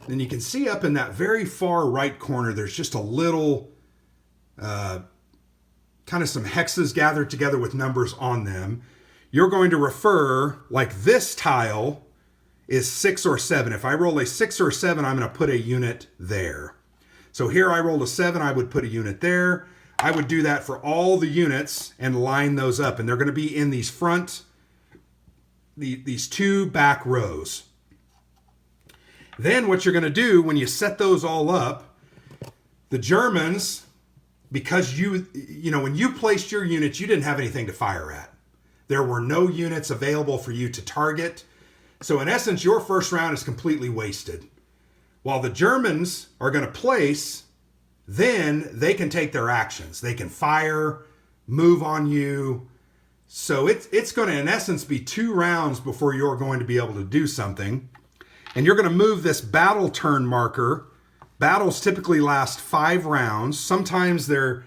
Then you can see up in that very far right corner, there's just a little, kind of some hexes gathered together with numbers on them. You're going to refer, like this tile is 6 or 7. If I roll a 6 or 7, I'm going to put a unit there. So here I rolled a 7, I would put a unit there. I would do that for all the units and line those up. And they're going to be in these these 2 back rows. Then what you're going to do when you set those all up, the Germans, because when you placed your units, you didn't have anything to fire at. There were no units available for you to target. So in essence, your first round is completely wasted. While the Germans are going to place, then they can take their actions. They can fire, move on you. So it's going to, in essence, be 2 rounds before you're going to be able to do something. And you're going to move this battle turn marker. Battles typically last 5 rounds. Sometimes their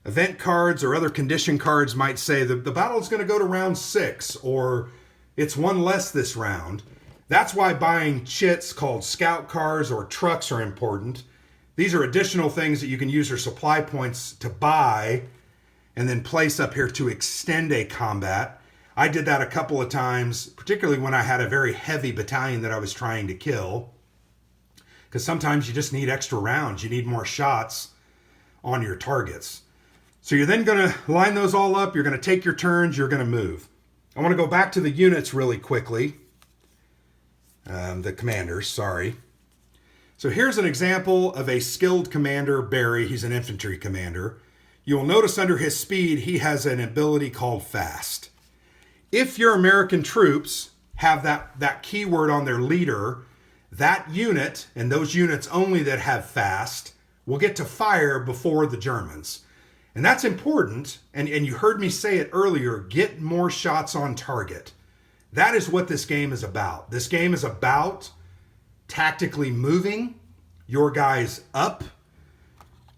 event cards or other condition cards might say the battle is going to go to round 6, or it's 1 less this round. That's why buying chits called scout cars or trucks are important. These are additional things that you can use your supply points to buy and then place up here to extend a combat. I did that a couple of times, particularly when I had a very heavy battalion that I was trying to kill. Because sometimes you just need extra rounds. You need more shots on your targets. So you're then going to line those all up. You're going to take your turns. You're going to move. I want to go back to the units really quickly. The commanders, sorry. So here's an example of a skilled commander, Barry. He's an infantry commander. You will notice under his speed, he has an ability called fast. If your American troops have that keyword on their leader, that unit, and those units only that have fast, will get to fire before the Germans. And that's important, and you heard me say it earlier, get more shots on target. That is what this game is about. This game is about tactically moving your guys up,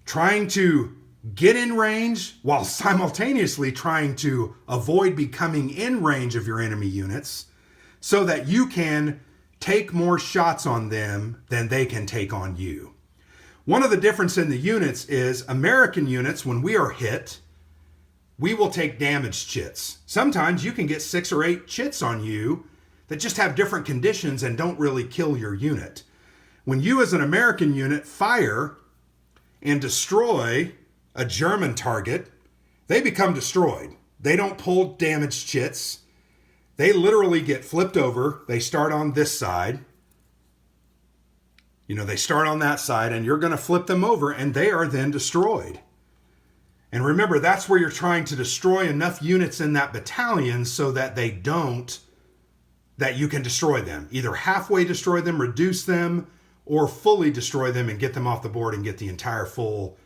trying to get in range while simultaneously trying to avoid becoming in range of your enemy units so that you can take more shots on them than they can take on you. One of the difference in the units is American units, when we are hit, we will take damage chits. Sometimes you can get 6 or 8 chits on you that just have different conditions and don't really kill your unit. When you as an American unit fire and destroy a German target, they become destroyed. They don't pull damage chits. They literally get flipped over. They start on this side. They start on that side, and you're going to flip them over, and they are then destroyed. And remember, that's where you're trying to destroy enough units in that battalion so that that you can destroy them. Either halfway destroy them, reduce them, or fully destroy them and get them off the board and get the entire full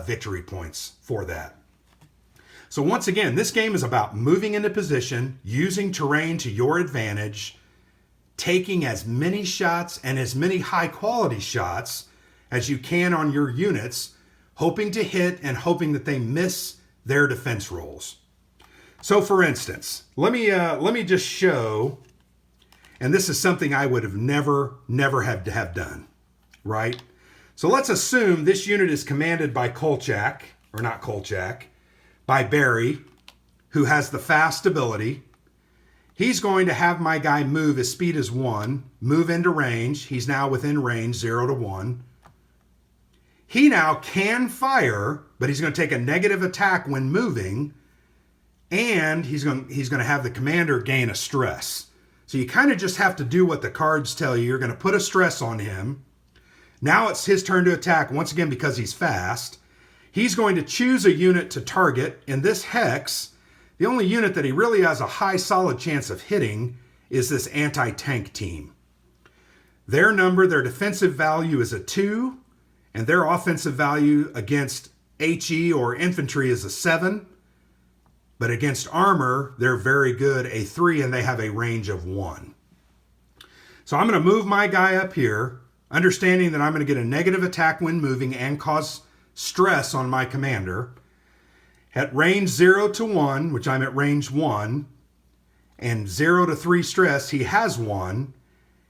victory points for that. So once again, this game is about moving into position, using terrain to your advantage, taking as many shots and as many high quality shots as you can on your units, hoping to hit and hoping that they miss their defense rolls. So for instance, let me just show, and this is something I would have never had to have done, right? So let's assume this unit is commanded by by Barry, who has the fast ability. He's going to have my guy move. His speed is 1, move into range. He's now within range, 0 to 1. He now can fire, but he's going to take a negative attack when moving, and he's going to have the commander gain a stress. So you kind of just have to do what the cards tell you. You're going to put a stress on him. Now it's his turn to attack once again because he's fast. He's going to choose a unit to target. In this hex, the only unit that he really has a high solid chance of hitting is this anti-tank team. Their defensive value is a 2, and their offensive value against HE or infantry is a 7. But against armor, they're very good, a 3, and they have a range of 1. So I'm going to move my guy up here, understanding that I'm going to get a negative attack when moving and cause stress on my commander. At range 0 to 1, which I'm at range 1, and 0 to 3 stress, he has 1.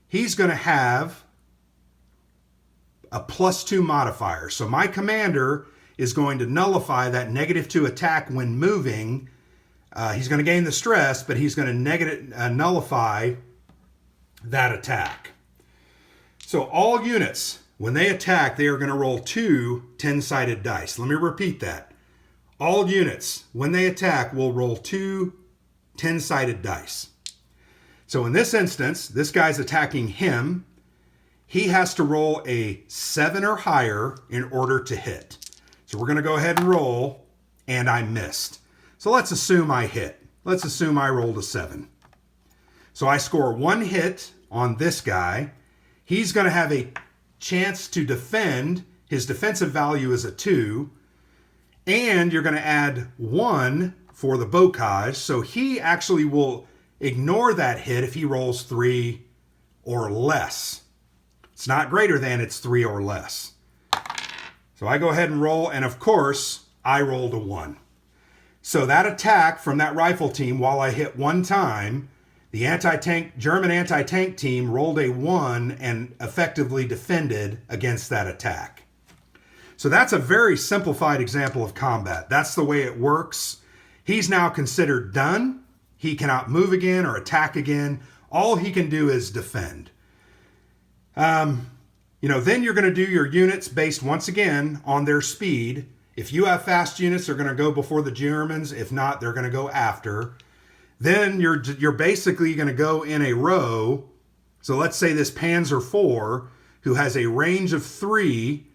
He's going to have a +2 modifier. So my commander is going to nullify that -2 attack when moving. He's going to gain the stress, but he's going to nullify that attack. So all units, when they attack, they are going to roll 2 10-sided dice. Let me repeat that. All units, when they attack, will roll 2 10-sided dice. So in this instance, this guy's attacking him. He has to roll a 7 or higher in order to hit. So we're going to go ahead and roll, and I missed. So let's assume I hit. Let's assume I rolled a 7. So I score 1 hit on this guy. He's going to have a chance to defend. His defensive value is a 2. And you're going to add 1 for the bocage. So he actually will ignore that hit if he rolls 3 or less. It's not greater than, it's 3 or less. So I go ahead and roll, and of course, I rolled a 1. So that attack from that rifle team, while I hit 1 time, the German anti-tank team rolled a 1 and effectively defended against that attack. So that's a very simplified example of combat. That's the way it works. He's now considered done. He cannot move again or attack again. All he can do is defend. Then you're going to do your units based once again on their speed. If you have fast units, they're going to go before the Germans. If not, they're going to go after. Then you're basically going to go in a row. So let's say this Panzer IV, who has a range of 3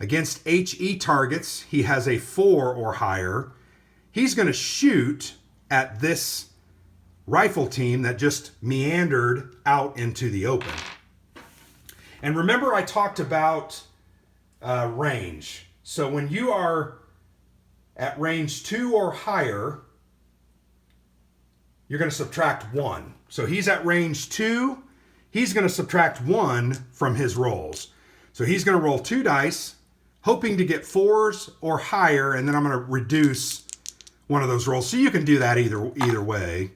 against HE targets, he has a 4 or higher. He's going to shoot at this rifle team that just meandered out into the open. And remember I talked about range. So when you are at range 2 or higher, you're going to subtract 1. So he's at range 2, he's going to subtract 1 from his rolls. So he's going to roll 2 dice, hoping to get 4s or higher, and then I'm going to reduce one of those rolls. So you can do that either way.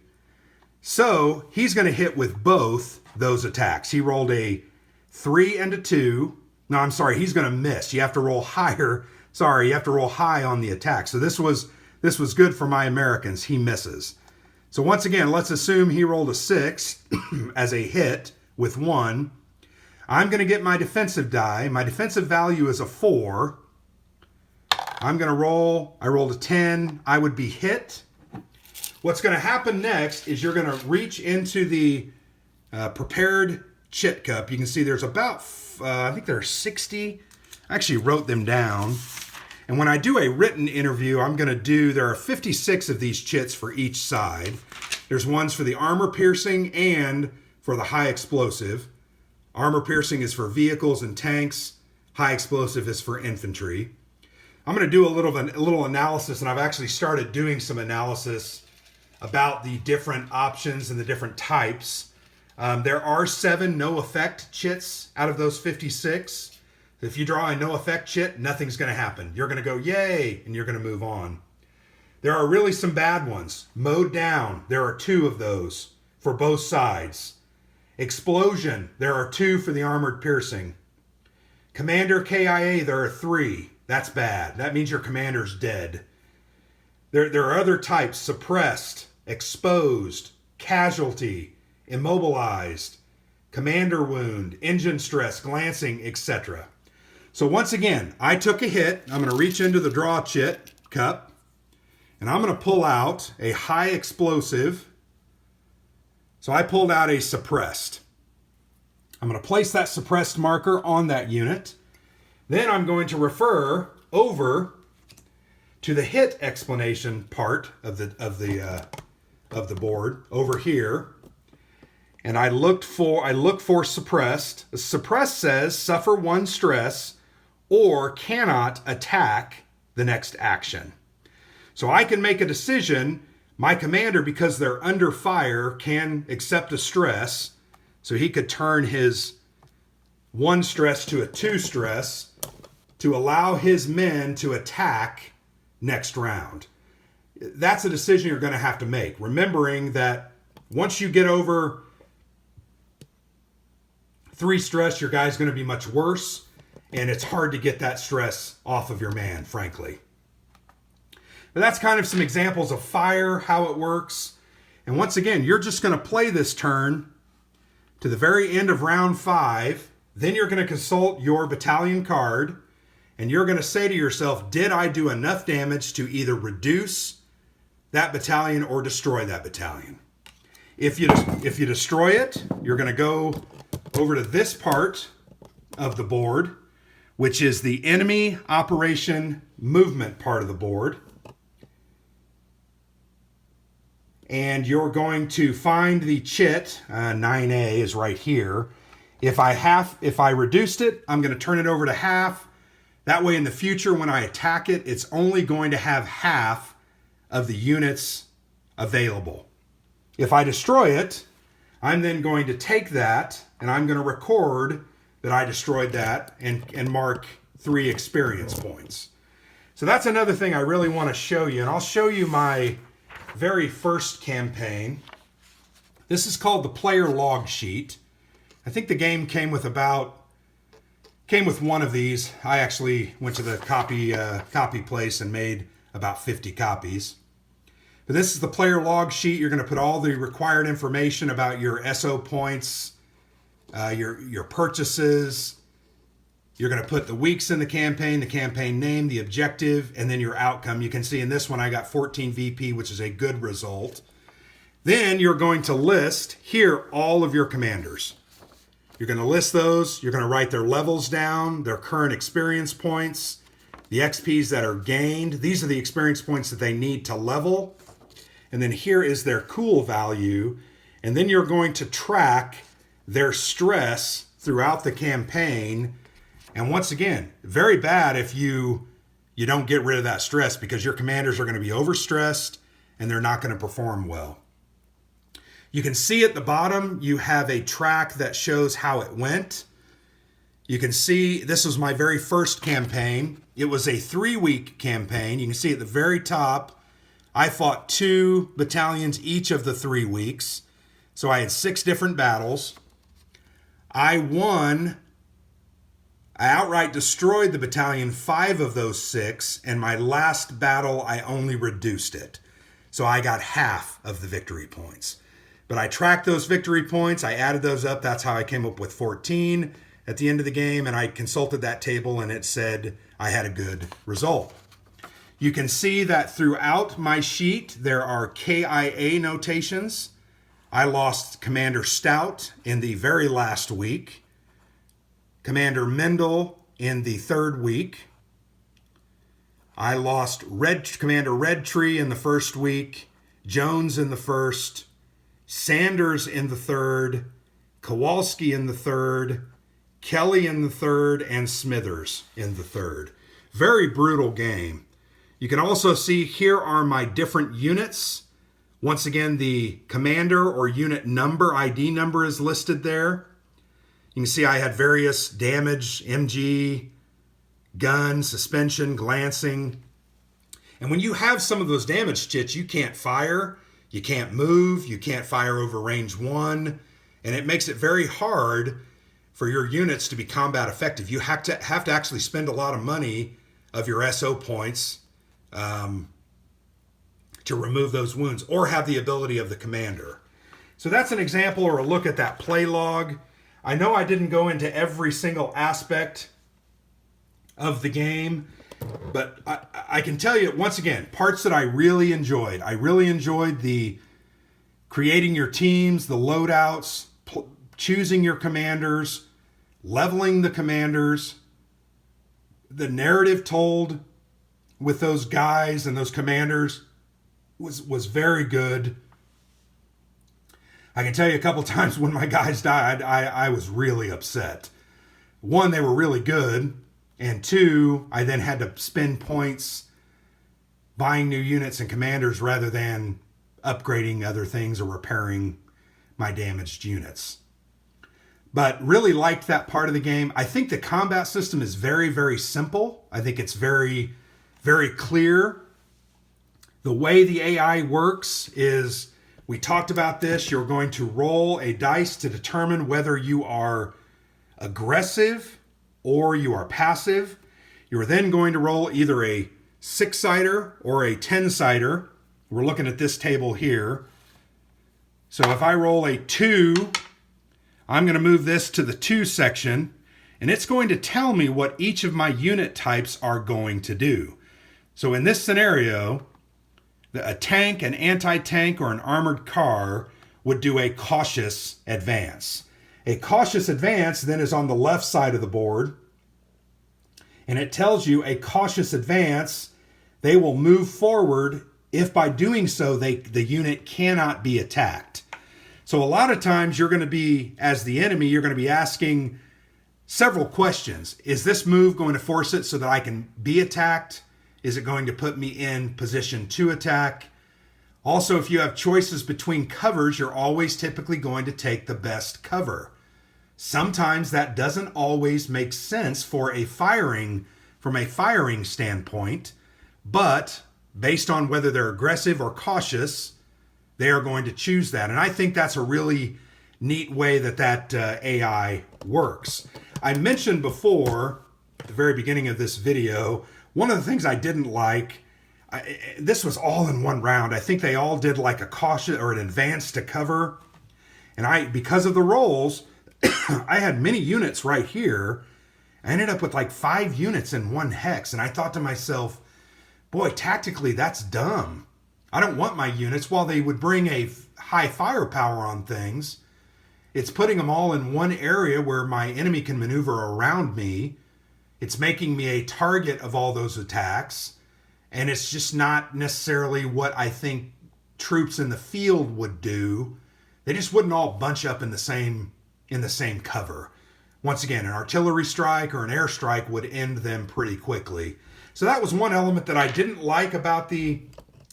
So he's going to hit with both those attacks. He rolled a 3 and a 2. No, I'm sorry, he's going to miss. You have to roll higher. Sorry, you have to roll high on the attack. So this was good for my Americans. He misses. So once again, let's assume he rolled a 6 as a hit with 1. I'm going to get my defensive die. My defensive value is a 4. I'm going to roll. I rolled a 10. I would be hit. What's going to happen next is you're going to reach into the prepared chit cup. You can see there's about, I think there are 60. I actually wrote them down. And when I do a written interview, there are 56 of these chits for each side. There's ones for the armor piercing and for the high explosive. Armor piercing is for vehicles and tanks. High explosive is for infantry. I'm going to do a little analysis, and I've actually started doing some analysis about the different options and the different types. There are 7 no effect chits out of those 56. If you draw a no effect chit, nothing's going to happen. You're going to go, yay, and you're going to move on. There are really some bad ones. Mowed down, there are 2 of those for both sides. Explosion, there are 2 for the armored piercing. Commander KIA, there are 3. That's bad. That means your commander's dead. There are other types: suppressed, exposed, casualty, immobilized, commander wound, engine stress, glancing, etc. So once again, I took a hit. I'm going to reach into the draw chit cup, and I'm going to pull out a high explosive. So I pulled out a suppressed. I'm going to place that suppressed marker on that unit. Then I'm going to refer over to the hit explanation part of the board over here. And I look for suppressed. Suppressed says suffer one stress or cannot attack the next action. So I can make a decision. My commander, because they're under fire, can accept a stress. So he could turn his 1 stress to a 2 stress to allow his men to attack next round. That's a decision you're going to have to make, remembering that once you get over 3 stress, your guy's going to be much worse, and it's hard to get that stress off of your man, frankly. But that's kind of some examples of fire, how it works. And once again, you're just going to play this turn to the very end of round 5. Then you're going to consult your battalion card, and you're going to say to yourself, did I do enough damage to either reduce that battalion or destroy that battalion? If you destroy it, you're going to go over to this part of the board, which is the enemy operation movement part of the board. And you're going to find the chit, 9A is right here. If I reduced it, I'm going to turn it over to half. That way in the future, when I attack it, it's only going to have half of the units available. If I destroy it, I'm then going to take that and I'm going to record that I destroyed that and mark 3 experience points. So that's another thing I really want to show you. And I'll show you my very first campaign. This is called the player log sheet. I think the game came with one of these. I actually went to the copy place and made about 50 copies. But this is the player log sheet. You're going to put all the required information about your SO points, your purchases. You're going to put the weeks in the campaign name, the objective, and then your outcome. You can see in this one I got 14 VP, which is a good result. Then you're going to list here all of your commanders. You're going to list those. You're going to write their levels down, their current experience points, the XPs that are gained. These are the experience points that they need to level. And then here is their cool value. And then you're going to track their stress throughout the campaign. And once again, very bad if you don't get rid of that stress, because your commanders are going to be overstressed and they're not going to perform well. You can see at the bottom, you have a track that shows how it went. You can see this was my very first campaign. It was a 3-week campaign. You can see at the very top, I fought 2 battalions each of the 3 weeks. So I had 6 different battles. I outright destroyed the battalion 5 of those 6, and my last battle, I only reduced it. So I got half of the victory points. But I tracked those victory points, I added those up, that's how I came up with 14 at the end of the game, and I consulted that table and it said I had a good result. You can see that throughout my sheet, there are KIA notations. I lost Commander Stout in the very last week. Commander Mendel in the 3rd week. I lost Commander Redtree in the 1st week. Jones in the 1st. Sanders in the 3rd. Kowalski in the 3rd. Kelly in the 3rd. And Smithers in the 3rd. Very brutal game. You can also see here are my different units. Once again, the commander or unit number, ID number, is listed there. You can see I had various damage, MG, gun, suspension, glancing. And when you have some of those damage chits, you can't fire, you can't move, you can't fire over range 1, and it makes it very hard for your units to be combat effective. You have to actually spend a lot of money of your SO points to remove those wounds, or have the ability of the commander. So that's an example or a look at that play log. I know I didn't go into every single aspect of the game, but I can tell you, once again, parts that I really enjoyed. I really enjoyed the creating your teams, the loadouts, choosing your commanders, leveling the commanders, the narrative told with those guys and those commanders was very good. I can tell you a couple times when my guys died, I was really upset. One, they were really good, and two, I then had to spend points buying new units and commanders rather than upgrading other things or repairing my damaged units. But really liked that part of the game. I think the combat system is very, very simple. I think it's very, very clear. The way the AI works is, we talked about this, you're going to roll a dice to determine whether you are aggressive or you are passive. You're then going to roll either a 6-sider or a 10-sider. We're looking at this table here. So if I roll a 2, I'm going to move this to the 2 section, and it's going to tell me what each of my unit types are going to do. So in this scenario, a tank, an anti-tank, or an armored car would do a cautious advance. A cautious advance then is on the left side of the board, and it tells you a cautious advance, they will move forward if by doing so the unit cannot be attacked. So a lot of times you're going to be, as the enemy, you're going to be asking several questions. Is this move going to force it so that I can be attacked? Is it going to put me in position to attack? Also, if you have choices between covers, you're always typically going to take the best cover. Sometimes that doesn't always make sense from a firing standpoint, but based on whether they're aggressive or cautious, they are going to choose that. And I think that's a really neat way that AI works. I mentioned before, at the very beginning of this video, one of the things I didn't like, this was all in one round. I think they all did like a caution or an advance to cover. And because of the rolls, I had many units right here. I ended up with like 5 units in one hex. And I thought to myself, boy, tactically, that's dumb. I don't want my units, while they would bring a high firepower on things, it's putting them all in one area where my enemy can maneuver around me. It's making me a target of all those attacks. And it's just not necessarily what I think troops in the field would do. They just wouldn't all bunch up in the same cover. Once again, an artillery strike or an airstrike would end them pretty quickly. So that was one element that I didn't like about the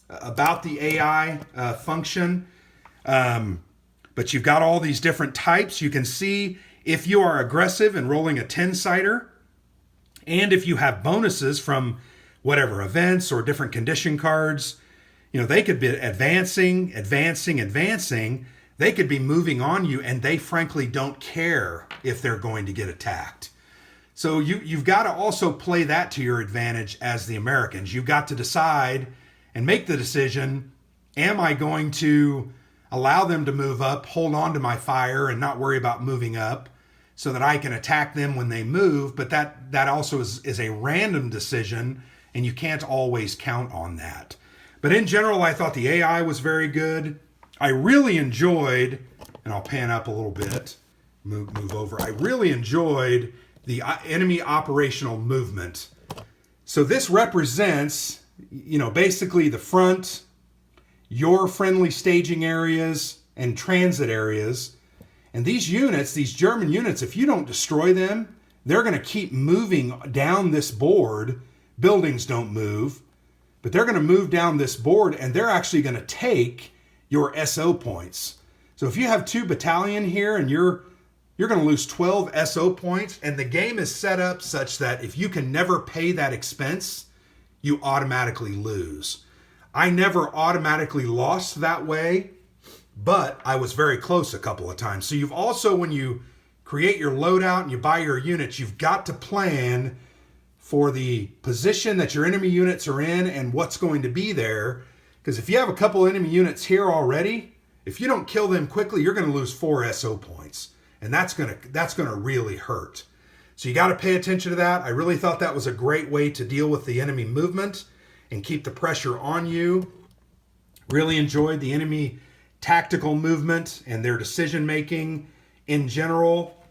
AI function. But you've got all these different types. You can see if you are aggressive and rolling a 10-sider, and if you have bonuses from whatever events or different condition cards, they could be advancing. They could be moving on you, and they frankly don't care if they're going to get attacked. So you've got to also play that to your advantage as the Americans. You've got to decide and make the decision, am I going to allow them to move up, hold on to my fire, and not worry about moving up so that I can attack them when they move? But that also is a random decision, and you can't always count on that. But in general, I thought the AI was very good. I really enjoyed, and I'll pan up a little bit, move over. I really enjoyed the enemy operational movement. So this represents, basically the front, your friendly staging areas and transit areas. And these units, these German units, if you don't destroy them, they're going to keep moving down this board. Buildings don't move, but they're going to move down this board, and they're actually going to take your SO points. So if you have 2 battalion here and you're going to lose 12 SO points, and the game is set up such that if you can never pay that expense, you automatically lose. I never automatically lost that way, but I was very close a couple of times. So you've also, when you create your loadout and you buy your units, you've got to plan for the position that your enemy units are in and what's going to be there. Because if you have a couple enemy units here already, if you don't kill them quickly, you're going to lose 4 SO points. And that's going to really hurt. So you got to pay attention to that. I really thought that was a great way to deal with the enemy movement and keep the pressure on you. Really enjoyed the enemy tactical movement and their decision making in general.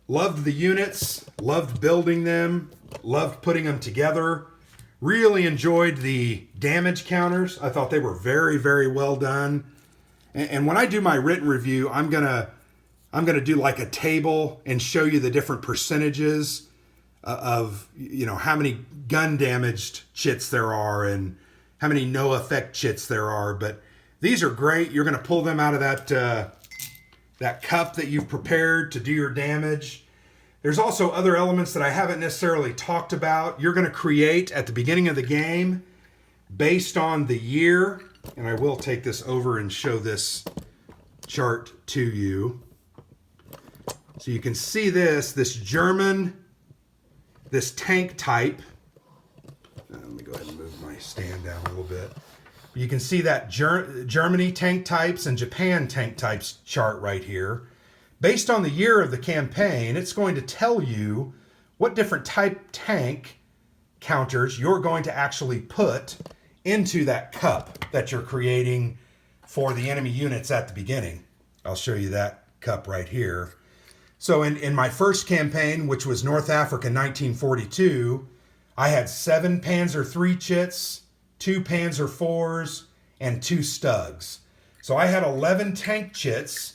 Loved the units, loved building them, loved putting them together. Really enjoyed the damage counters. I thought they were very, very well done. And when I do my written review, I'm gonna do like a table and show you the different percentages of how many gun damaged chits there are and how many no effect chits there are. But these are great. You're gonna pull them out of that cup that you've prepared to do your damage. There's also other elements that I haven't necessarily talked about. You're going to create at the beginning of the game based on the year, and I will take this over and show this chart to you. So you can see this German, this tank type. Let me go ahead and move my stand down a little bit. You can see that Germany tank types and Japan tank types chart right here. Based on the year of the campaign, it's going to tell you what different type tank counters you're going to actually put into that cup that you're creating for the enemy units at the beginning. I'll show you that cup right here. So in my first campaign, which was North Africa 1942, I had 7 Panzer III chits, 2 Panzer IVs, and 2 Stugs. So I had 11 tank chits.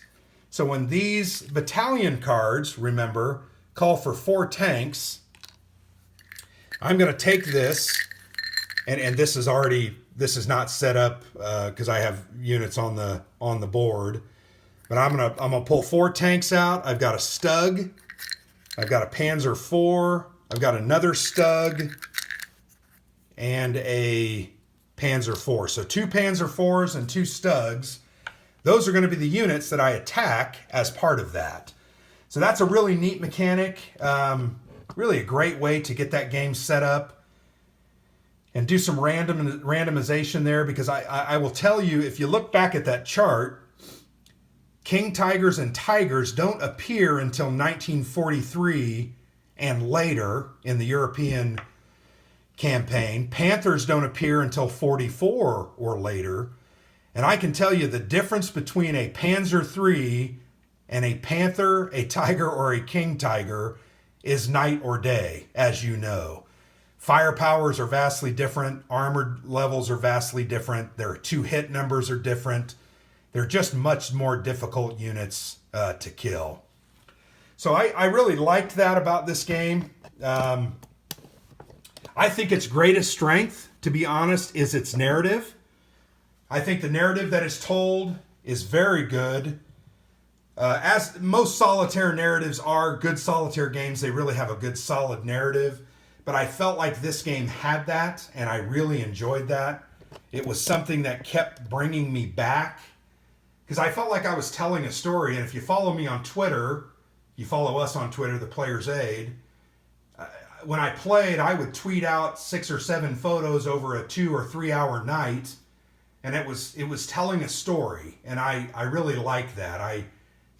So when these battalion cards, remember, call for 4 tanks, I'm going to take this, and this is not set up because I have units on the board, but I'm gonna pull 4 tanks out. I've got a Stug, I've got a Panzer IV, I've got another Stug, and a Panzer IV. So 2 Panzer IVs and 2 Stugs. Those are going to be the units that I attack as part of that. So that's a really neat mechanic. Really a great way to get that game set up and do some randomization there, because I will tell you, if you look back at that chart, King Tigers and Tigers don't appear until 1943 and later in the European campaign. Panthers don't appear until 44 or later. And I can tell you the difference between a Panzer III and a Panther, a Tiger, or a King Tiger is night or day, as you know. Firepowers are vastly different. Armored levels are vastly different. Their 2-hit numbers are different. They're just much more difficult units to kill. So I really liked that about this game. I think its greatest strength, to be honest, is its narrative. I think the narrative that is told is very good. As most solitaire narratives are, good solitaire games, they really have a good solid narrative. But I felt like this game had that, and I really enjoyed that. It was something that kept bringing me back, because I felt like I was telling a story. And if you follow me on Twitter, you follow us on Twitter, The Player's Aid, when I played, I would tweet out 6 or 7 photos over a 2 or 3 hour night, and it was telling a story, and I really like that.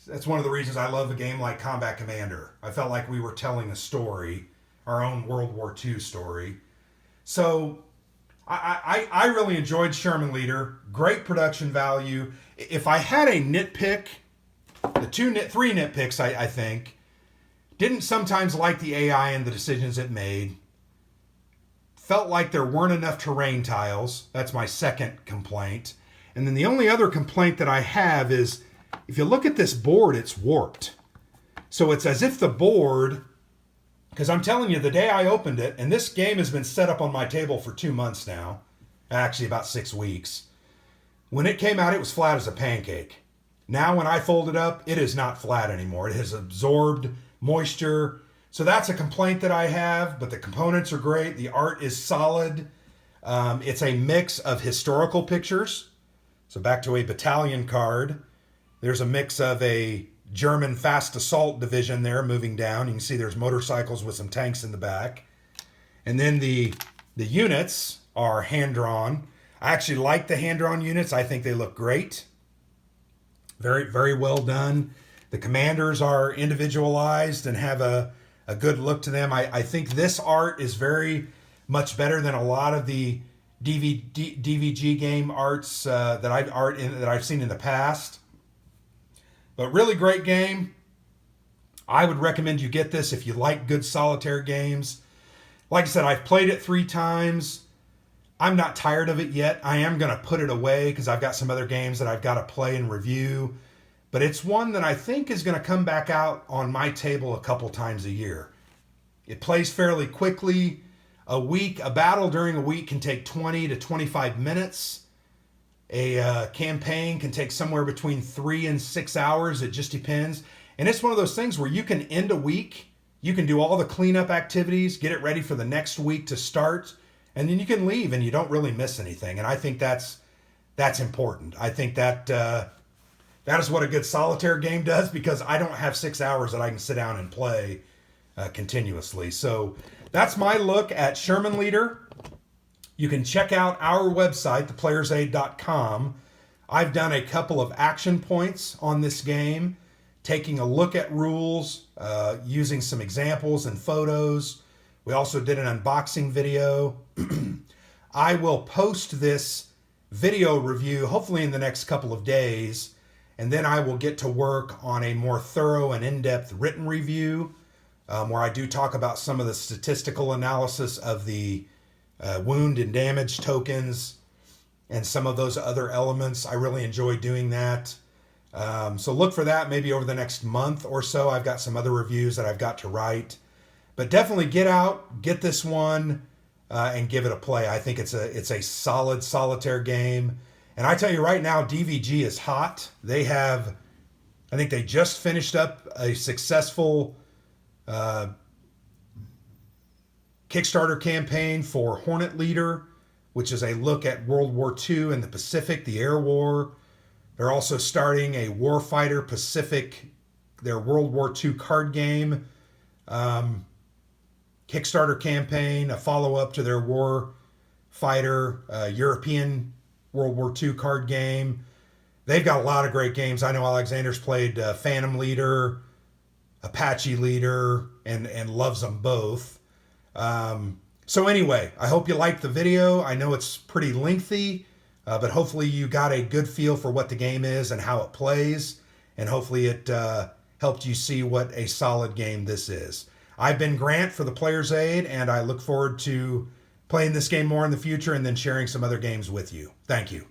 That's one of the reasons I love a game like Combat Commander. I felt like we were telling a story, our own World War II story. So I really enjoyed Sherman Leader. Great production value. If I had a nitpick, three nitpicks, I think, didn't sometimes like the AI and the decisions it made. Felt like there weren't enough terrain tiles. That's my second complaint. And then the only other complaint that I have is, if you look at this board, it's warped. So it's as if the board, because I'm telling you, the day I opened it, and this game has been set up on my table for 2 months now, actually about 6 weeks. When it came out, it was flat as a pancake. Now when I fold it up, it is not flat anymore. It has absorbed moisture. So that's a complaint that I have, but the components are great. The art is solid. It's a mix of historical pictures. So back to a battalion card. There's a mix of a German fast assault division there moving down. You can see there's motorcycles with some tanks in the back. And then the units are hand-drawn. I actually like the hand-drawn units. I think they look great. Very, very well done. The commanders are individualized and have a good look to them. I think this art is very much better than a lot of the DVG game arts that I've seen in the past. But really great game. I would recommend you get this if you like good solitaire games. Like I said, I've played it 3 times. I'm not tired of it yet. I am going to put it away because I've got some other games that I've got to play and review. But it's one that I think is going to come back out on my table a couple times a year. It plays fairly quickly. A battle during a week can take 20 to 25 minutes. A campaign can take somewhere between 3 and 6 hours. It just depends. And it's one of those things where you can end a week. You can do all the cleanup activities, get it ready for the next week to start, and then you can leave and you don't really miss anything. And I think that's important. I think that that is what a good solitaire game does, because I don't have 6 hours that I can sit down and play continuously. So that's my look at Sherman Leader. You can check out our website, theplayersaid.com. I've done a couple of action points on this game, taking a look at rules, using some examples and photos. We also did an unboxing video. I will post this video review hopefully in the next couple of days, and then I will get to work on a more thorough and in-depth written review where I do talk about some of the statistical analysis of the wound and damage tokens and some of those other elements. I really enjoy doing that. So look for that maybe over the next month or so. I've got some other reviews that I've got to write. But definitely get out, get this one, and give it a play. I think it's a solid solitaire game. And I tell you right now, DVG is hot. I think they just finished up a successful Kickstarter campaign for Hornet Leader, which is a look at World War II and the Pacific, the Air War. They're also starting a Warfighter Pacific, their World War II card game Kickstarter campaign, a follow-up to their Warfighter European World War II card game. They've got a lot of great games. I know Alexander's played Phantom Leader, Apache Leader, and loves them both. So anyway, I hope you liked the video. I know it's pretty lengthy, but hopefully you got a good feel for what the game is and how it plays, and hopefully it helped you see what a solid game this is. I've been Grant for the Player's Aid, and I look forward to playing this game more in the future and then sharing some other games with you. Thank you.